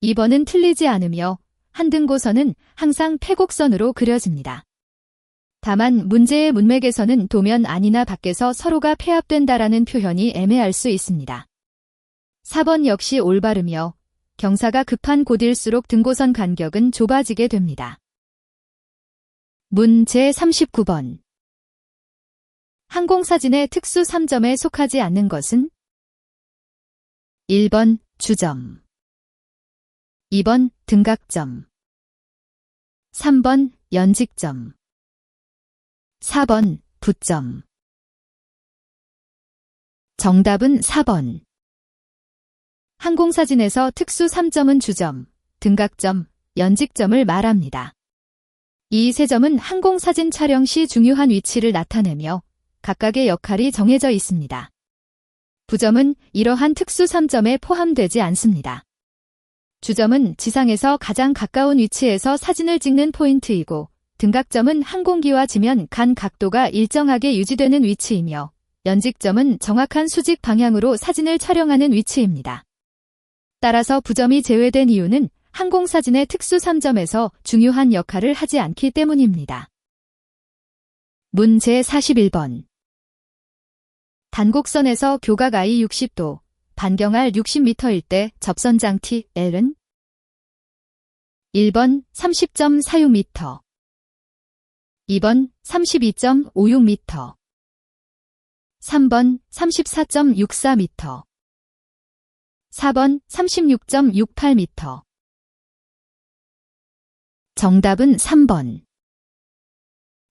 2번은 틀리지 않으며 한 등고선은 항상 폐곡선으로 그려집니다. 다만 문제의 문맥에서는 도면 안이나 밖에서 서로가 폐합된다라는 표현이 애매할 수 있습니다. 4번 역시 올바르며 경사가 급한 곳일수록 등고선 간격은 좁아지게 됩니다. 문 제39번. 항공사진의 특수 3점에 속하지 않는 것은? 1번 주점, 2번 등각점, 3번 연직점, 4번 부점. 정답은 4번. 항공사진에서 특수 3점은 주점, 등각점, 연직점을 말합니다. 이 세 점은 항공사진 촬영 시 중요한 위치를 나타내며 각각의 역할이 정해져 있습니다. 부점은 이러한 특수 3점에 포함되지 않습니다. 주점은 지상에서 가장 가까운 위치에서 사진을 찍는 포인트이고 등각점은 항공기와 지면 간 각도가 일정하게 유지되는 위치이며 연직점은 정확한 수직 방향으로 사진을 촬영하는 위치입니다. 따라서 부점이 제외된 이유는 항공사진의 특수 3점에서 중요한 역할을 하지 않기 때문입니다. 문 제41번. 단곡선에서 교각 I 60도, 반경 R 60m일 때 접선장 TL은? 1번 30.46m, 2번 32.56m, 3번 34.64m, 4번 36.68m. 정답은 3번.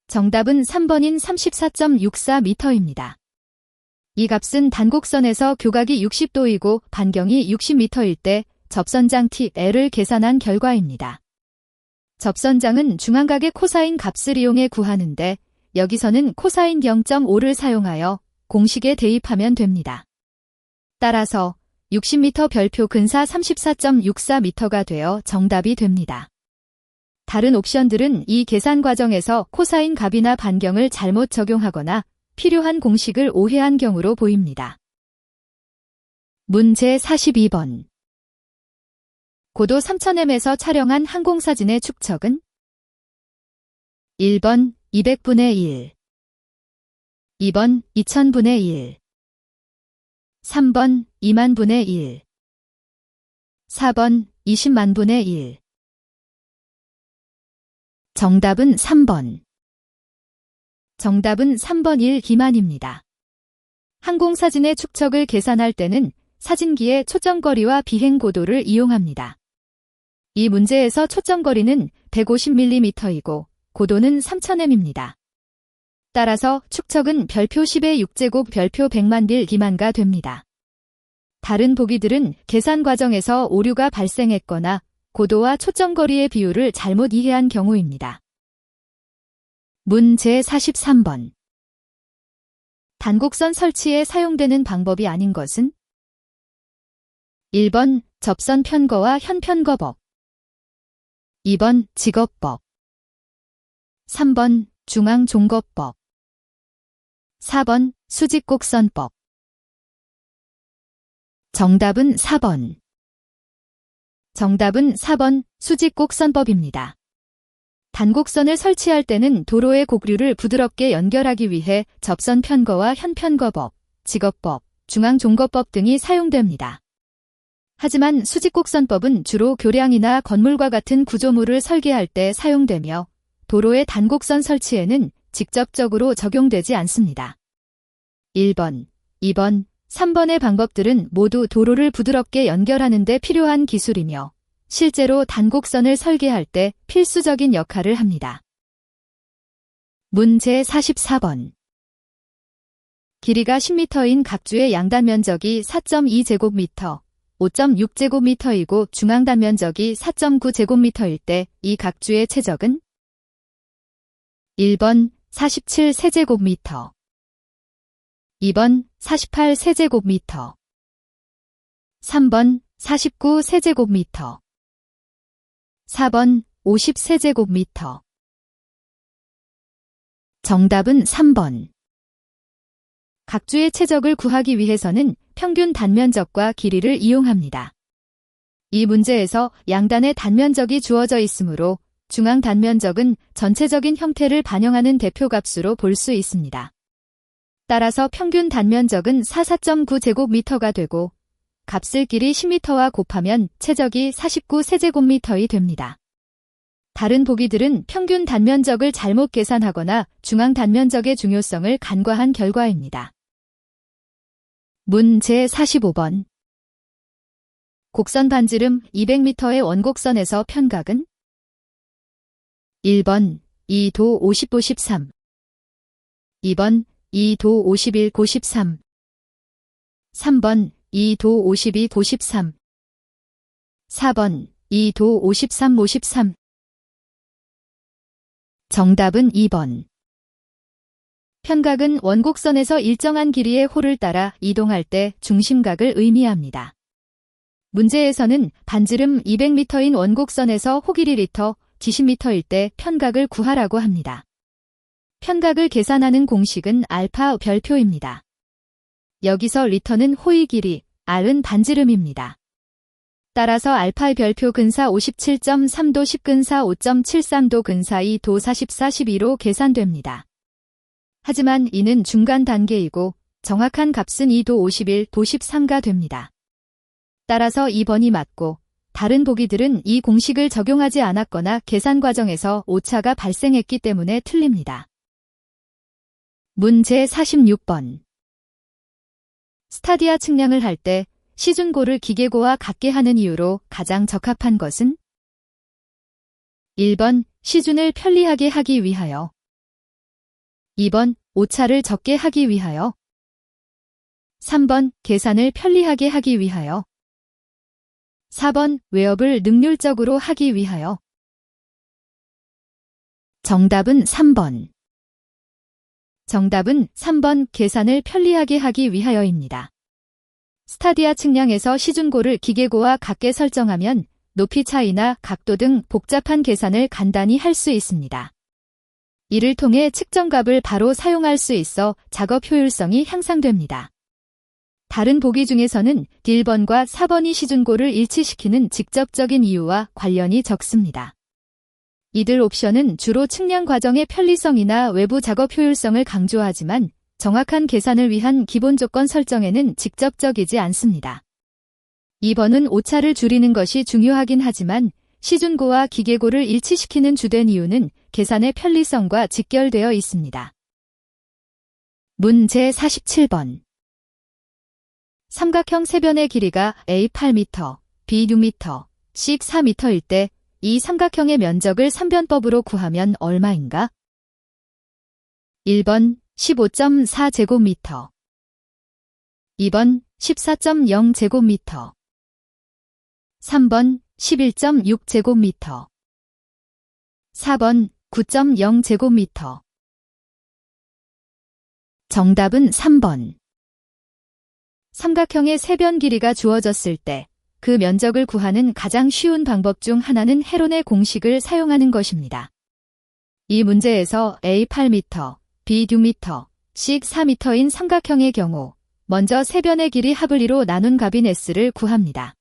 정답은 3번인 34.64m입니다. 이 값은 단곡선에서 교각이 60도이고 반경이 60m일 때 접선장 TL을 계산한 결과입니다. 접선장은 중앙각의 코사인 값을 이용해 구하는데 여기서는 코사인 0.5를 사용하여 공식에 대입하면 됩니다. 따라서 60m 별표 근사 34.64m가 되어 정답이 됩니다. 다른 옵션들은 이 계산 과정에서 코사인 값이나 반경을 잘못 적용하거나 필요한 공식을 오해한 경우로 보입니다. 문 제42번. 고도 3000m에서 촬영한 항공사진의 축척은? 1번 200분의 1, 2번 2000분의 1, 3번 2만 분의 1. 4번 20만 분의 1. 정답은 3번. 정답은 3번 1기만입니다. 항공사진의 축척을 계산할 때는 사진기의 초점거리와 비행고도를 이용합니다. 이 문제에서 초점거리는 150mm이고 고도는 3000m입니다. 따라서 축척은 별표 10의 6제곱 별표 100만 1기만가 됩니다. 다른 보기들은 계산 과정에서 오류가 발생했거나 고도와 초점거리의 비율을 잘못 이해한 경우입니다. 문 제43번. 단곡선 설치에 사용되는 방법이 아닌 것은? 1번 접선 편거와 현편거법. 2번 직업법. 3번 중앙종거법. 4번 수직곡선법. 정답은 4번. 정답은 4번 수직곡선법입니다. 단곡선을 설치할 때는 도로의 곡류를 부드럽게 연결하기 위해 접선 편거와 현편거법, 직업법, 중앙종거법 등이 사용됩니다. 하지만 수직곡선법은 주로 교량이나 건물과 같은 구조물을 설계할 때 사용되며 도로의 단곡선 설치에는 직접적으로 적용되지 않습니다. 1번, 2번, 3번의 방법들은 모두 도로를 부드럽게 연결하는 데 필요한 기술이며 실제로 단곡선을 설계할 때 필수적인 역할을 합니다. 문 제44번. 길이가 10m인 각주의 양단 면적이 4.2제곱미터, 5.6제곱미터이고 중앙단 면적이 4.9제곱미터일 때 이 각주의 최적은? 1번 47세제곱미터. 2번 48세제곱미터. 3번 49세제곱미터. 4번 50세제곱미터. 정답은 3번. 각주의 최적을 구하기 위해서는 평균 단면적과 길이를 이용합니다. 이 문제에서 양단의 단면적이 주어져 있으므로 중앙 단면적은 전체적인 형태를 반영하는 대표값으로 볼 수 있습니다. 따라서 평균 단면적은 44.9제곱미터가 되고 값을 길이 10m와 곱하면 최적이 49세제곱미터이 됩니다. 다른 보기들은 평균 단면적을 잘못 계산하거나 중앙 단면적의 중요성을 간과한 결과입니다. 문 제45번. 곡선 반지름 200m의 원곡선에서 편각은? 1번 2도 50도 13. 2번 2도 51 고 13. 3번 2도 52 고 13. 4번 2도 53 고 13. 정답은 2번. 편각은 원곡선에서 일정한 길이의 호를 따라 이동할 때 중심각을 의미합니다. 문제에서는 반지름 200m인 원곡선에서 호 길이 리터, 지시미터일 때 편각을 구하라고 합니다. 편각을 계산하는 공식은 알파 별표입니다. 여기서 리터는 호의 길이, R은 반지름입니다. 따라서 알파의 별표 근사 57.3도 10근사 5.73도 근사 2도 44 12로 계산됩니다. 하지만 이는 중간 단계이고 정확한 값은 2도 51, 도 13가 됩니다. 따라서 2번이 맞고 다른 보기들은 이 공식을 적용하지 않았거나 계산 과정에서 오차가 발생했기 때문에 틀립니다. 문 제46번. 스타디아 측량을 할 때 시중고를 기계고와 같게 하는 이유로 가장 적합한 것은? 1번 시준을 편리하게 하기 위하여. 2번 오차를 적게 하기 위하여. 3번 계산을 편리하게 하기 위하여. 4번 외업을 능률적으로 하기 위하여. 정답은 3번. 정답은 3번 계산을 편리하게 하기 위하여입니다. 스타디아 측량에서 시중고를 기계고와 같게 설정하면 높이 차이나 각도 등 복잡한 계산을 간단히 할 수 있습니다. 이를 통해 측정값을 바로 사용할 수 있어 작업 효율성이 향상됩니다. 다른 보기 중에서는 D1번과 4번이 시중고를 일치시키는 직접적인 이유와 관련이 적습니다. 이들 옵션은 주로 측량 과정의 편리성이나 외부 작업 효율성을 강조하지만 정확한 계산을 위한 기본 조건 설정에는 직접적이지 않습니다. 2번은 오차를 줄이는 것이 중요하긴 하지만 시준고와 기계고를 일치시키는 주된 이유는 계산의 편리성과 직결되어 있습니다. 문제 47번. 삼각형 세변의 길이가 A 8m, B 6m, C 4m일 때 이 삼각형의 면적을 삼변법으로 구하면 얼마인가? 1번 15.4제곱미터, 2번 14.0제곱미터, 3번 11.6제곱미터, 4번 9.0제곱미터. 정답은 3번. 삼각형의 세변 길이가 주어졌을 때 그 면적을 구하는 가장 쉬운 방법 중 하나는 헤론의 공식을 사용하는 것입니다. 이 문제에서 A 8m, B 6m, C 4m인 삼각형의 경우 먼저 세변의 길이 합을 2로 나눈 값인 S를 구합니다.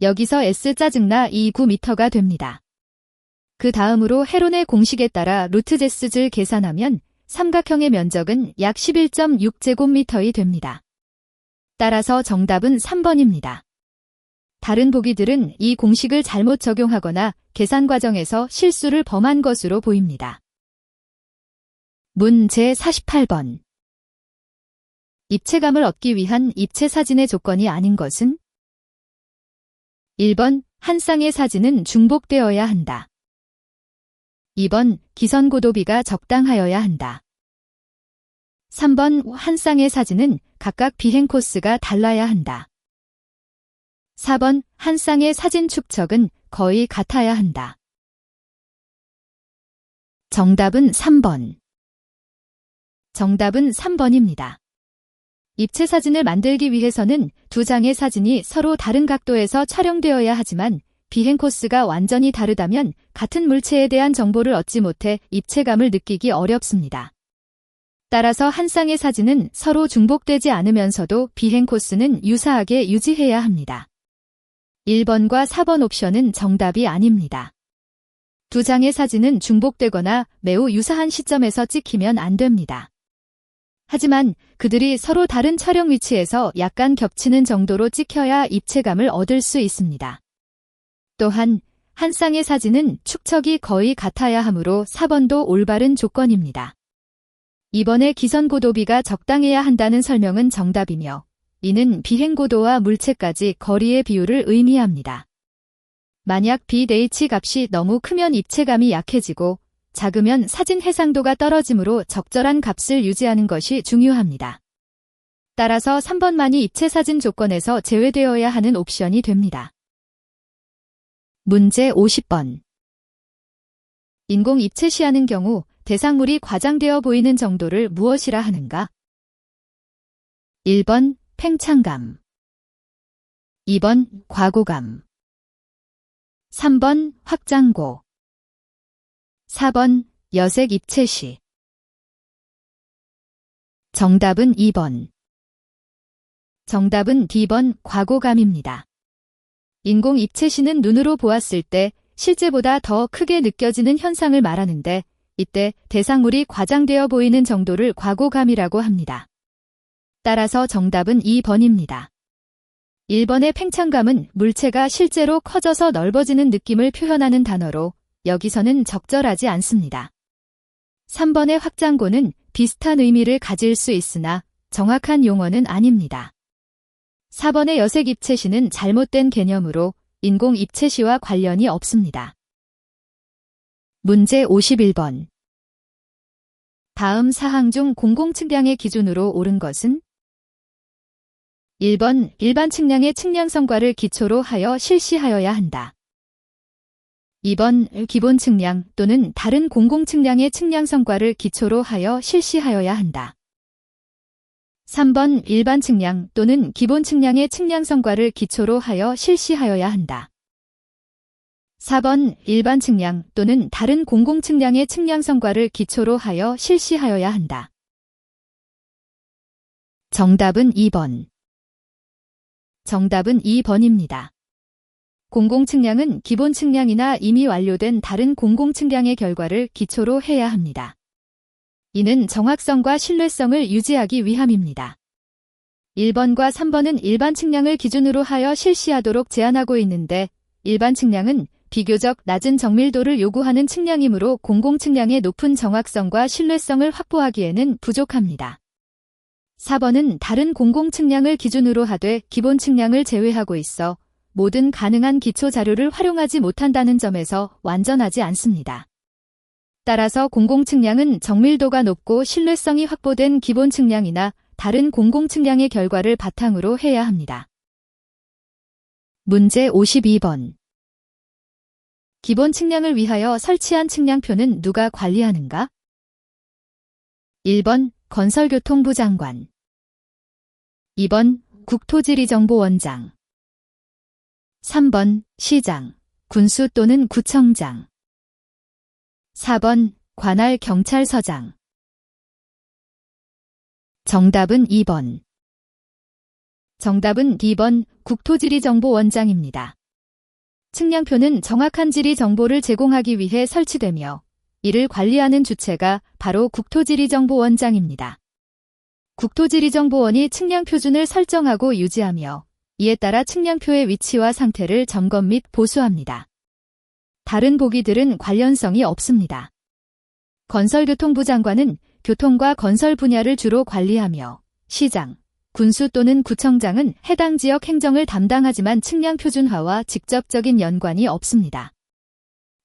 여기서 S 짜증나 9m가 됩니다. 그 다음으로 헤론의 공식에 따라 루트 제스를 계산하면 삼각형의 면적은 약 11.6제곱미터이 됩니다. 따라서 정답은 3번입니다. 다른 보기들은 이 공식을 잘못 적용하거나 계산 과정에서 실수를 범한 것으로 보입니다. 문제 48번. 입체감을 얻기 위한 입체 사진의 조건이 아닌 것은? 1번 한 쌍의 사진은 중복되어야 한다. 2번 기선 고도비가 적당하여야 한다. 3번 한 쌍의 사진은 각각 비행 코스가 달라야 한다. 4번 한 쌍의 사진 축척은 거의 같아야 한다. 정답은 3번. 정답은 3번입니다. 입체 사진을 만들기 위해서는 두 장의 사진이 서로 다른 각도에서 촬영되어야 하지만 비행 코스가 완전히 다르다면 같은 물체에 대한 정보를 얻지 못해 입체감을 느끼기 어렵습니다. 따라서 한 쌍의 사진은 서로 중복되지 않으면서도 비행 코스는 유사하게 유지해야 합니다. 1번과 4번 옵션은 정답이 아닙니다. 두 장의 사진은 중복되거나 매우 유사한 시점에서 찍히면 안 됩니다. 하지만 그들이 서로 다른 촬영 위치에서 약간 겹치는 정도로 찍혀야 입체감을 얻을 수 있습니다. 또한 한 쌍의 사진은 축척이 거의 같아야 하므로 4번도 올바른 조건입니다. 이번에 기선 고도비가 적당해야 한다는 설명은 정답이며 이는 비행고도와 물체까지 거리의 비율을 의미합니다. 만약 BH 값이 너무 크면 입체감이 약해지고 작으면 사진 해상도가 떨어지므로 적절한 값을 유지하는 것이 중요합니다. 따라서 3번만이 입체 사진 조건에서 제외되어야 하는 옵션이 됩니다. 문제 50번. 인공 입체 시야는 경우 대상물이 과장되어 보이는 정도를 무엇이라 하는가? 1번 팽창감, 2번 과고감, 3번 확장고, 4번 여색 입체시. 정답은 2번. 정답은 D번 과고감입니다. 인공 입체시는 눈으로 보았을 때 실제보다 더 크게 느껴지는 현상을 말하는데 이때 대상물이 과장되어 보이는 정도를 과고감이라고 합니다. 따라서 정답은 2번입니다. 1번의 팽창감은 물체가 실제로 커져서 넓어지는 느낌을 표현하는 단어로 여기서는 적절하지 않습니다. 3번의 확장고는 비슷한 의미를 가질 수 있으나 정확한 용어는 아닙니다. 4번의 여색 입체시는 잘못된 개념으로 인공 입체시와 관련이 없습니다. 문제 51번. 다음 사항 중 공공측량의 기준으로 옳은 것은? 1번 일반 측량의 측량 성과를 기초로 하여 실시하여야 한다. 2번 기본 측량 또는 다른 공공 측량의 측량 성과를 기초로 하여 실시하여야 한다. 3번 일반 측량 또는 기본 측량의 측량 성과를 기초로 하여 실시하여야 한다. 4번 일반 측량 또는 다른 공공 측량의 측량 성과를 기초로 하여 실시하여야 한다. 정답은 2번. 정답은 2번입니다. 공공 측량은 기본 측량이나 이미 완료된 다른 공공 측량의 결과를 기초로 해야 합니다. 이는 정확성과 신뢰성을 유지하기 위함입니다. 1번과 3번은 일반 측량을 기준으로 하여 실시하도록 제안하고 있는데 일반 측량은 비교적 낮은 정밀도를 요구하는 측량이므로 공공측량의 높은 정확성과 신뢰성을 확보하기에는 부족합니다. 4번은 다른 공공측량을 기준으로 하되 기본 측량을 제외하고 있어 모든 가능한 기초 자료를 활용하지 못한다는 점에서 완전하지 않습니다. 따라서 공공측량은 정밀도가 높고 신뢰성이 확보된 기본 측량이나 다른 공공측량의 결과를 바탕으로 해야 합니다. 문제 52번. 기본 측량을 위하여 설치한 측량표는 누가 관리하는가? 1번 건설교통부 장관, 2번 국토지리정보원장, 3번 시장, 군수 또는 구청장, 4번 관할 경찰서장. 정답은 2번. 정답은 D번 국토지리정보원장입니다. 측량표는 정확한 지리 정보를 제공하기 위해 설치되며 이를 관리하는 주체가 바로 국토지리정보원장입니다. 국토지리정보원이 측량 표준을 설정하고 유지하며 이에 따라 측량표의 위치와 상태를 점검 및 보수합니다. 다른 보기들은 관련성이 없습니다. 건설교통부 장관은 교통과 건설 분야를 주로 관리하며 시장, 군수 또는 구청장은 해당 지역 행정을 담당하지만 측량 표준화와 직접적인 연관이 없습니다.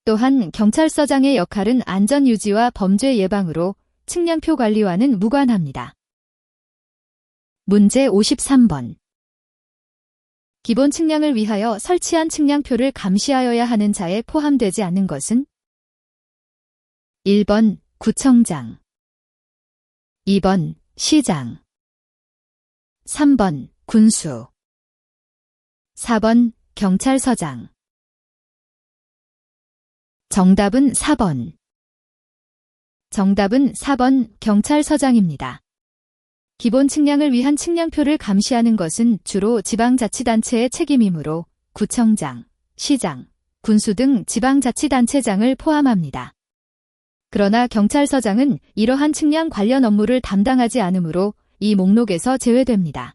또한 경찰서장의 역할은 안전 유지와 범죄 예방으로 측량표 관리와는 무관합니다. 문제 53번. 기본 측량을 위하여 설치한 측량표를 감시하여야 하는 자에 포함되지 않는 것은? 1번 구청장, 2번 시장, 3번 군수, 4번 경찰서장. 정답은 4번. 정답은 4번 경찰서장입니다. 기본 측량을 위한 측량표를 감시하는 것은 주로 지방자치단체의 책임이므로 구청장, 시장, 군수 등 지방자치단체장을 포함합니다. 그러나 경찰서장은 이러한 측량 관련 업무를 담당하지 않으므로 이 목록에서 제외됩니다.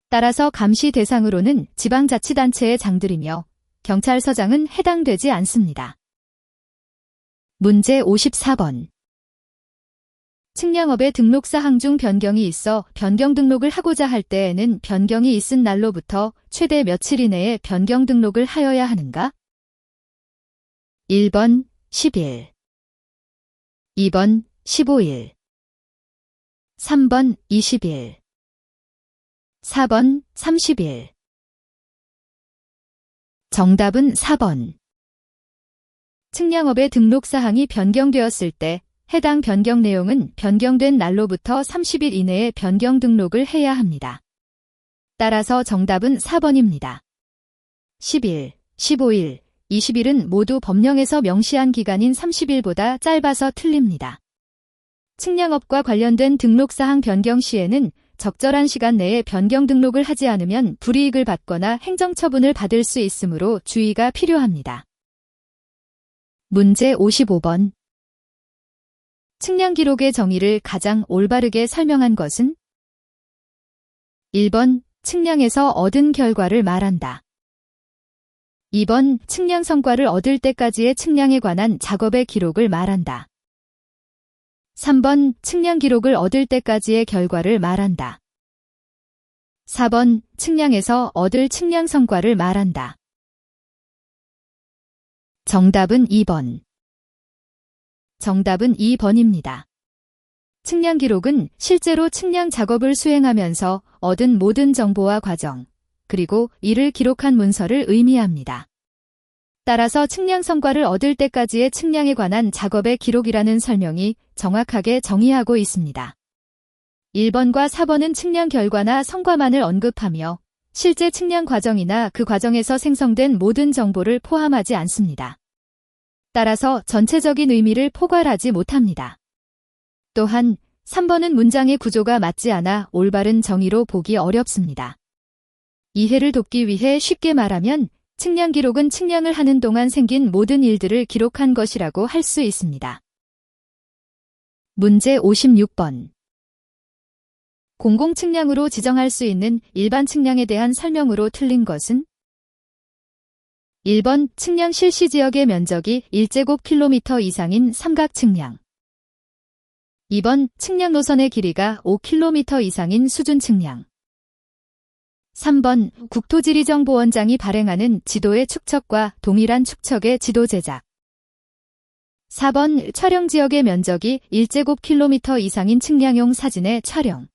따라서 감시 대상으로는 지방자치단체의 장들이며 경찰서장은 해당되지 않습니다. 문제 54번. 측량업의 등록사항 중 변경이 있어 변경 등록을 하고자 할 때에는 변경이 있은 날로부터 최대 며칠 이내에 변경 등록을 하여야 하는가? 1번 10일, 2번 15일, 3번 20일, 4번 30일. 정답은 4번. 측량업의 등록사항이 변경되었을 때 해당 변경 내용은 변경된 날로부터 30일 이내에 변경 등록을 해야 합니다. 따라서 정답은 4번입니다. 10일, 15일, 20일은 모두 법령에서 명시한 기간인 30일보다 짧아서 틀립니다. 측량업과 관련된 등록사항 변경 시에는 적절한 시간 내에 변경 등록을 하지 않으면 불이익을 받거나 행정처분을 받을 수 있으므로 주의가 필요합니다. 문제 55번. 측량 기록의 정의를 가장 올바르게 설명한 것은? 1번 측량에서 얻은 결과를 말한다. 2번 측량 성과를 얻을 때까지의 측량에 관한 작업의 기록을 말한다. 3번 측량 기록을 얻을 때까지의 결과를 말한다. 4번 측량에서 얻을 측량 성과를 말한다. 정답은 2번. 정답은 2번입니다. 측량 기록은 실제로 측량 작업을 수행하면서 얻은 모든 정보와 과정, 그리고 이를 기록한 문서를 의미합니다. 따라서 측량 성과를 얻을 때까지의 측량에 관한 작업의 기록이라는 설명이 정확하게 정의하고 있습니다. 1번과 4번은 측량 결과나 성과만을 언급하며 실제 측량 과정이나 그 과정에서 생성된 모든 정보를 포함하지 않습니다. 따라서 전체적인 의미를 포괄하지 못합니다. 또한 3번은 문장의 구조가 맞지 않아 올바른 정의로 보기 어렵습니다. 이해를 돕기 위해 쉽게 말하면 측량 기록은 측량을 하는 동안 생긴 모든 일들을 기록한 것이라고 할 수 있습니다. 문제 56번. 공공측량으로 지정할 수 있는 일반 측량에 대한 설명으로 틀린 것은? 1번 측량 실시 지역의 면적이 1제곱킬로미터 이상인 삼각측량. 2번 측량 노선의 길이가 5km 이상인 수준측량. 3번 국토지리정보원장이 발행하는 지도의 축척과 동일한 축척의 지도 제작. 4번 촬영지역의 면적이 1제곱킬로미터 이상인 측량용 사진의 촬영.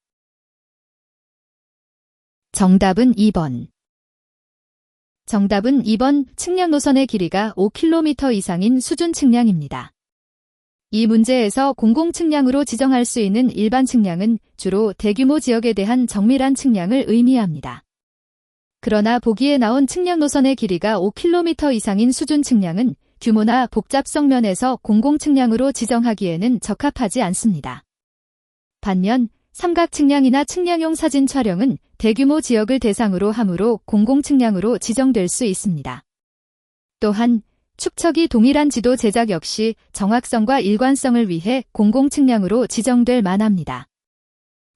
정답은 2번. 정답은 2번 측량 노선의 길이가 5km 이상인 수준 측량입니다. 이 문제에서 공공측량으로 지정할 수 있는 일반 측량은 주로 대규모 지역에 대한 정밀한 측량을 의미합니다. 그러나 보기에 나온 측량 노선의 길이가 5km 이상인 수준 측량은 규모나 복잡성 면에서 공공측량으로 지정하기에는 적합하지 않습니다. 반면 삼각측량이나 측량용 사진 촬영은 대규모 지역을 대상으로 하므로 공공측량으로 지정될 수 있습니다. 또한 축척이 동일한 지도 제작 역시 정확성과 일관성을 위해 공공측량으로 지정될 만합니다.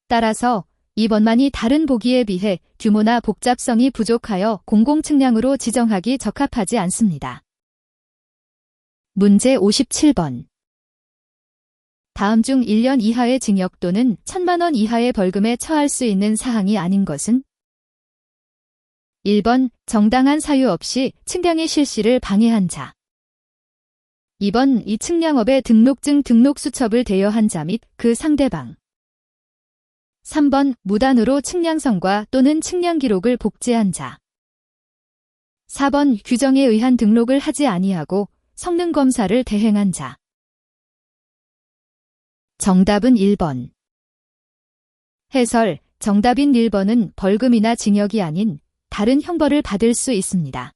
따라서 2번만이 다른 보기에 비해 규모나 복잡성이 부족하여 공공측량으로 지정하기 적합하지 않습니다. 문제 57번. 다음 중 1년 이하의 징역 또는 1,000만 원 이하의 벌금에 처할 수 있는 사항이 아닌 것은? 1번 정당한 사유 없이 측량의 실시를 방해한 자. 2번 이 측량업의 등록증 등록 수첩을 대여한 자 및 그 상대방. 3번 무단으로 측량성과 또는 측량 기록을 복제한 자. 4번 규정에 의한 등록을 하지 아니하고 성능 검사를 대행한 자. 정답은 1번. 해설. 정답인 1번은 벌금이나 징역이 아닌 다른 형벌을 받을 수 있습니다.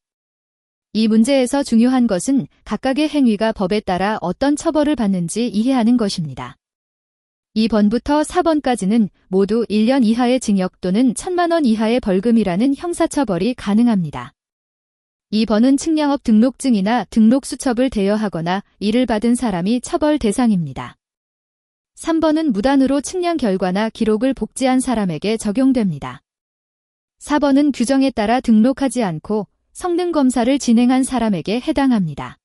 이 문제에서 중요한 것은 각각의 행위가 법에 따라 어떤 처벌을 받는지 이해하는 것입니다. 2번부터 4번까지는 모두 1년 이하의 징역 또는 1,000만 원 이하의 벌금이라는 형사처벌이 가능합니다. 2번은 측량업 등록증이나 등록수첩을 대여하거나 이를 받은 사람이 처벌 대상입니다. 3번은 무단으로 측량 결과나 기록을 복제한 사람에게 적용됩니다. 4번은 규정에 따라 등록하지 않고 성능 검사를 진행한 사람에게 해당합니다.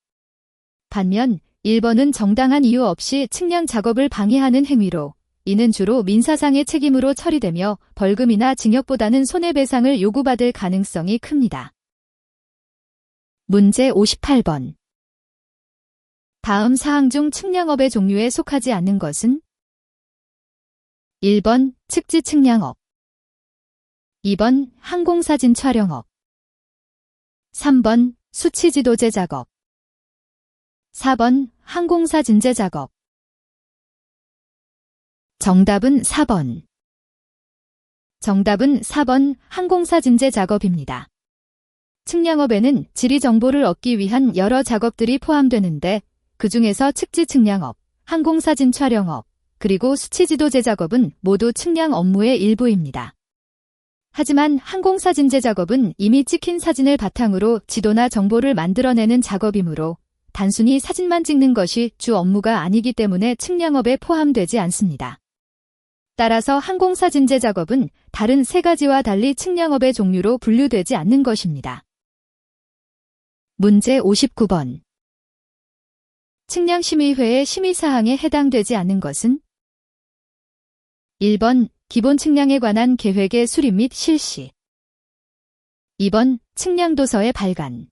반면 1번은 정당한 이유 없이 측량 작업을 방해하는 행위로 이는 주로 민사상의 책임으로 처리되며 벌금이나 징역보다는 손해배상을 요구받을 가능성이 큽니다. 문제 58번. 다음 사항 중 측량업의 종류에 속하지 않는 것은? 1번 측지 측량업. 2번 항공사진 촬영업. 3번 수치지도제 작업. 4번 항공사진제 작업. 정답은 4번. 정답은 4번 항공사진제 작업입니다. 측량업에는 지리 정보를 얻기 위한 여러 작업들이 포함되는데 그 중에서 측지 측량업, 항공사진 촬영업, 그리고 수치지도제 작업은 모두 측량 업무의 일부입니다. 하지만 항공사진제 작업은 이미 찍힌 사진을 바탕으로 지도나 정보를 만들어내는 작업이므로 단순히 사진만 찍는 것이 주 업무가 아니기 때문에 측량업에 포함되지 않습니다. 따라서 항공사진제 작업은 다른 세 가지와 달리 측량업의 종류로 분류되지 않는 것입니다. 문제 59번. 측량심의회의 심의사항에 해당되지 않는 것은? 1번 기본 측량에 관한 계획의 수립 및 실시. 2번 측량도서의 발간.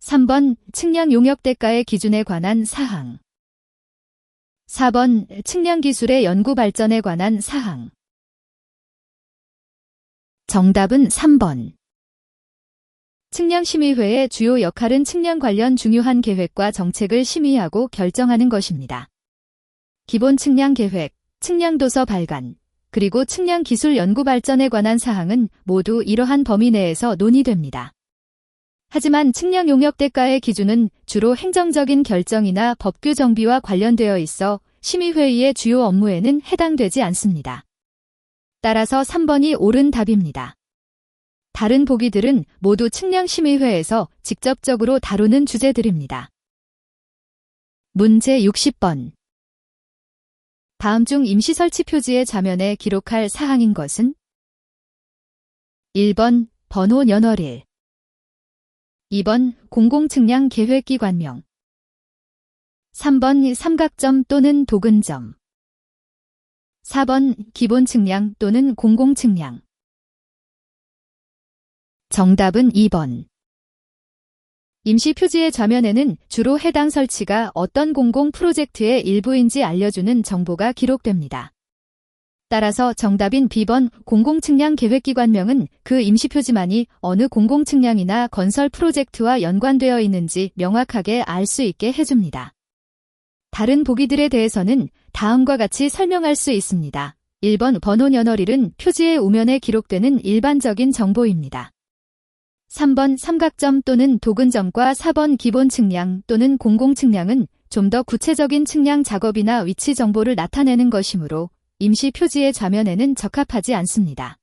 3번 측량 용역 대가의 기준에 관한 사항. 4번 측량기술의 연구 발전에 관한 사항. 정답은 3번. 측량심의회의 주요 역할은 측량 관련 중요한 계획과 정책을 심의하고 결정하는 것입니다. 기본 측량 계획, 측량도서 발간, 그리고 측량기술 연구 발전에 관한 사항은 모두 이러한 범위 내에서 논의됩니다. 하지만 측량 용역 대가의 기준은 주로 행정적인 결정이나 법규 정비와 관련되어 있어 심의회의의 주요 업무에는 해당되지 않습니다. 따라서 3번이 옳은 답입니다. 다른 보기들은 모두 측량심의회에서 직접적으로 다루는 주제들입니다. 문제 60번. 다음 중 임시 설치 표지의 좌면에 기록할 사항인 것은? 1번 번호 연월일, 2번 공공측량 계획기관명, 3번 삼각점 또는 도근점, 4번 기본측량 또는 공공측량. 정답은 2번. 임시 표지의 좌면에는 주로 해당 설치가 어떤 공공 프로젝트의 일부인지 알려주는 정보가 기록됩니다. 따라서 정답인 B번 공공측량 계획기관명은 그 임시 표지만이 어느 공공측량이나 건설 프로젝트와 연관되어 있는지 명확하게 알 수 있게 해줍니다. 다른 보기들에 대해서는 다음과 같이 설명할 수 있습니다. 1번 번호 연월일은 표지의 우면에 기록되는 일반적인 정보입니다. 3번 삼각점 또는 도근점과 4번 기본 측량 또는 공공 측량은 좀 더 구체적인 측량 작업이나 위치 정보를 나타내는 것이므로 임시 표지의 좌면에는 적합하지 않습니다.